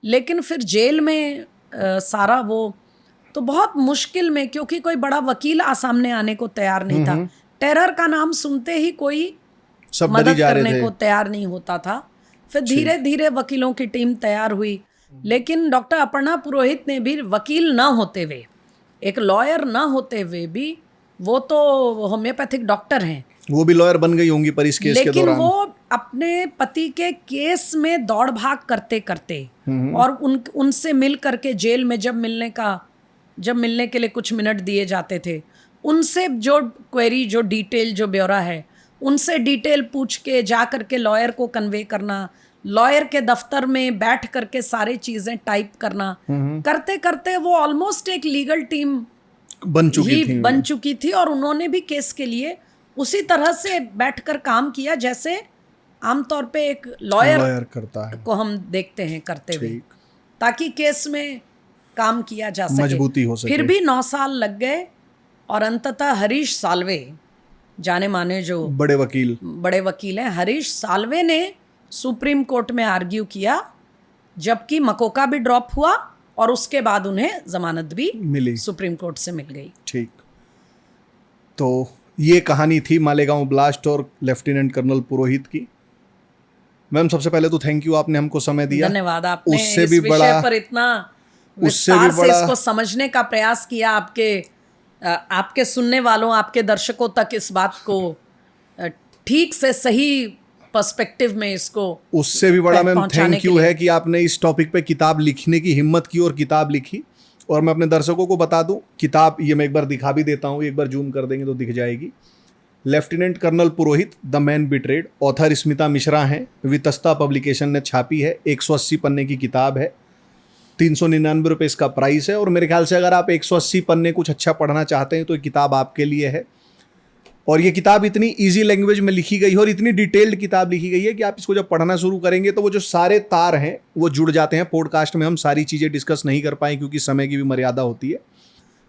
लेकिन फिर जेल में सारा वो तो बहुत मुश्किल में, क्योंकि कोई बड़ा वकील सामने आने को तैयार नहीं था। टेरर का नाम सुनते ही कोई मदद करने को तैयार नहीं होता था। फिर धीरे धीरे वकीलों की टीम तैयार हुई, लेकिन डॉक्टर अपर्णा पुरोहित ने भी वकील न होते हुए, एक लॉयर न होते हुए भी, वो तो होम्योपैथिक डॉक्टर हैं, वो भी लॉयर बन गई होंगी पर इस केस के दौरान। लेकिन वो अपने पति के केस में दौड़ भाग करते करते और उनसे मिल करके जेल में जब मिलने के लिए कुछ मिनट दिए जाते थे, उनसे जो क्वेरी, जो डिटेल, जो ब्यौरा है, उनसे डिटेल पूछ के जा करके लॉयर को कन्वे करना, लॉयर के दफ्तर में बैठ करके सारी चीजें टाइप करना, करते करते वो ऑलमोस्ट एक लीगल टीम बन चुकी थी। और उन्होंने भी केस के लिए उसी तरह से बैठकर काम किया जैसे आमतौर पे एक लॉयर करता है, को हम देखते हैं करते हुए, ताकि केस में काम किया जा सके, मजबूती हो सके। फिर भी 9 साल लग गए और अंततः हरीश साल्वे, जाने माने जो बड़े वकील हैं, हरीश साल्वे ने सुप्रीम कोर्ट में आर्ग्यू किया, जबकि मकोका भी ड्रॉप हुआ और उसके बाद उन्हें जमानत भी मिली, सुप्रीम कोर्ट से मिल गई। ठीक। तो ये कहानी थी मालेगांव ब्लास्ट और लेफ्टिनेंट कर्नल पुरोहित की। मैम, सबसे पहले तो थैंक यू, आपने हमको समय दिया। धन्यवाद, आपने इस विषय पर इतना विस्तार से इसको समझने का प्रयास किया। आपके सुनने वालों, आपके दर्शकों तक इस बात को ठीक से, सही पर्सपेक्टिव में इसको उससे भी बड़ा मैम पहुंचाने थैंक यू है कि आपने इस टॉपिक पे किताब लिखने की हिम्मत की और किताब लिखी। और मैं अपने दर्शकों को बता दूं, किताब ये मैं एक बार दिखा भी देता हूँ, एक बार जूम कर देंगे तो दिख जाएगी। Lieutenant colonel Purohit, the man betrayed, author Smita Mishra हैं, वितस्ता पब्लिकेशन ने छापी है। 180 पन्ने की किताब है, 399 रुपये इसका प्राइस है। और मेरे ख्याल से अगर आप 180 पन्ने कुछ अच्छा पढ़ना चाहते हैं तो ये किताब आपके लिए है। और ये किताब इतनी इजी लैंग्वेज में लिखी गई है और इतनी डिटेल्ड किताब लिखी गई है कि आप इसको जब पढ़ना शुरू करेंगे तो वो जो सारे तार हैं वो जुड़ जाते हैं। पॉडकास्ट में हम सारी चीज़ें डिस्कस नहीं कर पाए क्योंकि समय की भी मर्यादा होती है।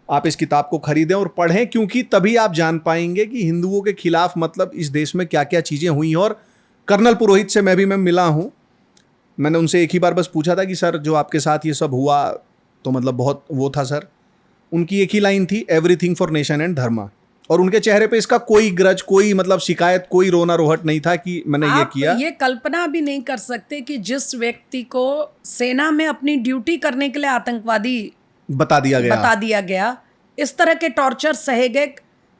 आप इस किताब को खरीदें और पढ़ें, क्योंकि तभी आप जान पाएंगे कि हिंदुओं के खिलाफ मतलब इस देश में क्या क्या चीज़ें हुई हैं। और कर्नल पुरोहित से मैं मिला हूँ। मैंने उनसे एक ही बार बस पूछा था कि सर जो आपके साथ ये सब हुआ तो मतलब बहुत वो था सर। उनकी एक ही लाइन थी, एवरीथिंग फॉर नेशन एंड धर्मा। और उनके चेहरे पे इसका कोई ग्रज, कोई मतलब शिकायत, कोई रोना रोहट नहीं था कि मैंने ये किया। ये कल्पना भी नहीं कर सकते कि जिस व्यक्ति को सेना में अपनी ड्यूटी करने के लिए आतंकवादी बता दिया गया, इस तरह के टॉर्चर सहे गए।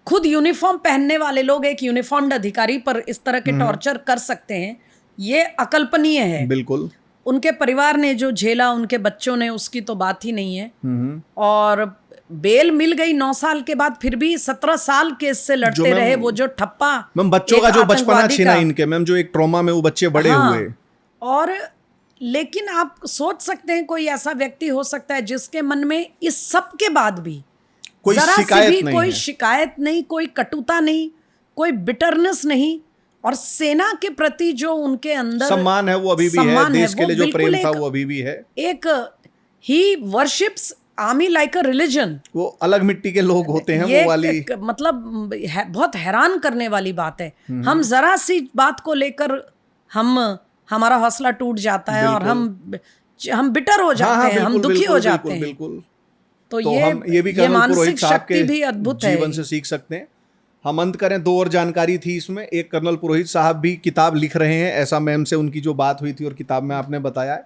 खुद यूनिफॉर्म पहनने वाले लोग एक यूनिफॉर्म्ड अधिकारी पर इस तरह के टॉर्चर कर सकते हैं, ये अकल्पनीय है। बिल्कुल। उनके परिवार ने जो झेला, उनके बच्चों ने, उसकी तो बात ही नहीं है। और बेल मिल गई 9 साल के बाद, फिर भी 17 साल केस से लड़ते रहे। वो जो ठप्पा मैम बच्चों का जो बचपना छीना इनके, मैम जो एक ट्रॉमा में वो बच्चे बड़े हुए। और लेकिन आप सोच सकते हैं कोई ऐसा व्यक्ति हो सकता है जिसके मन में इस सब के बाद भी कोई शिकायत नहीं, कोई कटुता नहीं, कोई बिटरनेस नहीं, और सेना के प्रति जो उनके अंदर सम्मान है वो अभी भी है, देश के लिए जो प्रेम था वो अभी भी है। एक ही worships army like a religion. वो अलग मिट्टी के लोग होते हैं वो वाली, मतलब बहुत हैरान करने वाली बात है। हम जरा सी बात को लेकर हमारा हौसला टूट जाता है और हम बिटर हो जाते हैं, हम दुखी हो जाते हैं। बिल्कुल। तो हम ये भी कर्नल पुरोहित साहब के भी अद्भुत जीवन से सीख सकते हैं। हम अंत करें, 2 और जानकारी थी इसमें। एक, कर्नल पुरोहित साहब भी किताब लिख रहे हैं, ऐसा मैम से उनकी जो बात हुई थी और किताब में आपने बताया है।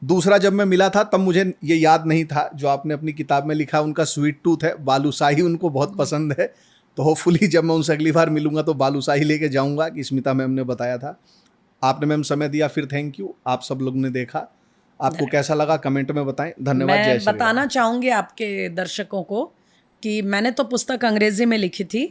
दूसरा, जब मैं मिला था तब मुझे ये याद नहीं था जो आपने अपनी किताब में लिखा, उनका स्वीट टूथ है, बालूशाही उनको बहुत पसंद है। तो होपफुली जब मैं उनसे अगली बार मिलूंगा तो बालूशाही लेके जाऊंगा कि स्मिता मैम ने बताया था। आपने मैम समय दिया, फिर थैंक यू। आप सब लोग ने देखा, आपको कैसा लगा कमेंट में बताएं। धन्यवाद। जय श्री राम। बताना चाहूंगी आपके दर्शकों को कि मैंने तो पुस्तक अंग्रेजी में लिखी थी,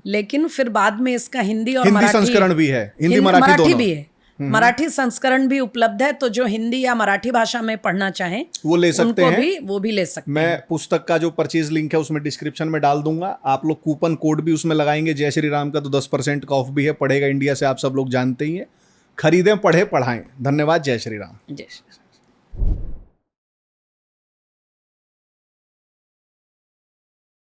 लेकिन फिर बाद में इसका हिंदी और मराठी संस्करण भी है, हिंदी मराठी दोनों भी है। मराठी संस्करण भी उपलब्ध है, तो जो हिंदी या मराठी भाषा में पढ़ना चाहें वो ले सकते हैं, वो भी ले सकते हैं। मैं पुस्तक का जो परचेज लिंक है उसमें डिस्क्रिप्शन में डाल दूंगा। आप लोग कूपन कोड भी उसमें लगाएंगे जय श्री राम का, तो 10% का ऑफ भी है। पढ़ेगा इंडिया से, आप सब लोग जानते ही हैं। खरीदें, पढ़े, पढ़ाएं। धन्यवाद। जय श्री राम। जय श्री राम।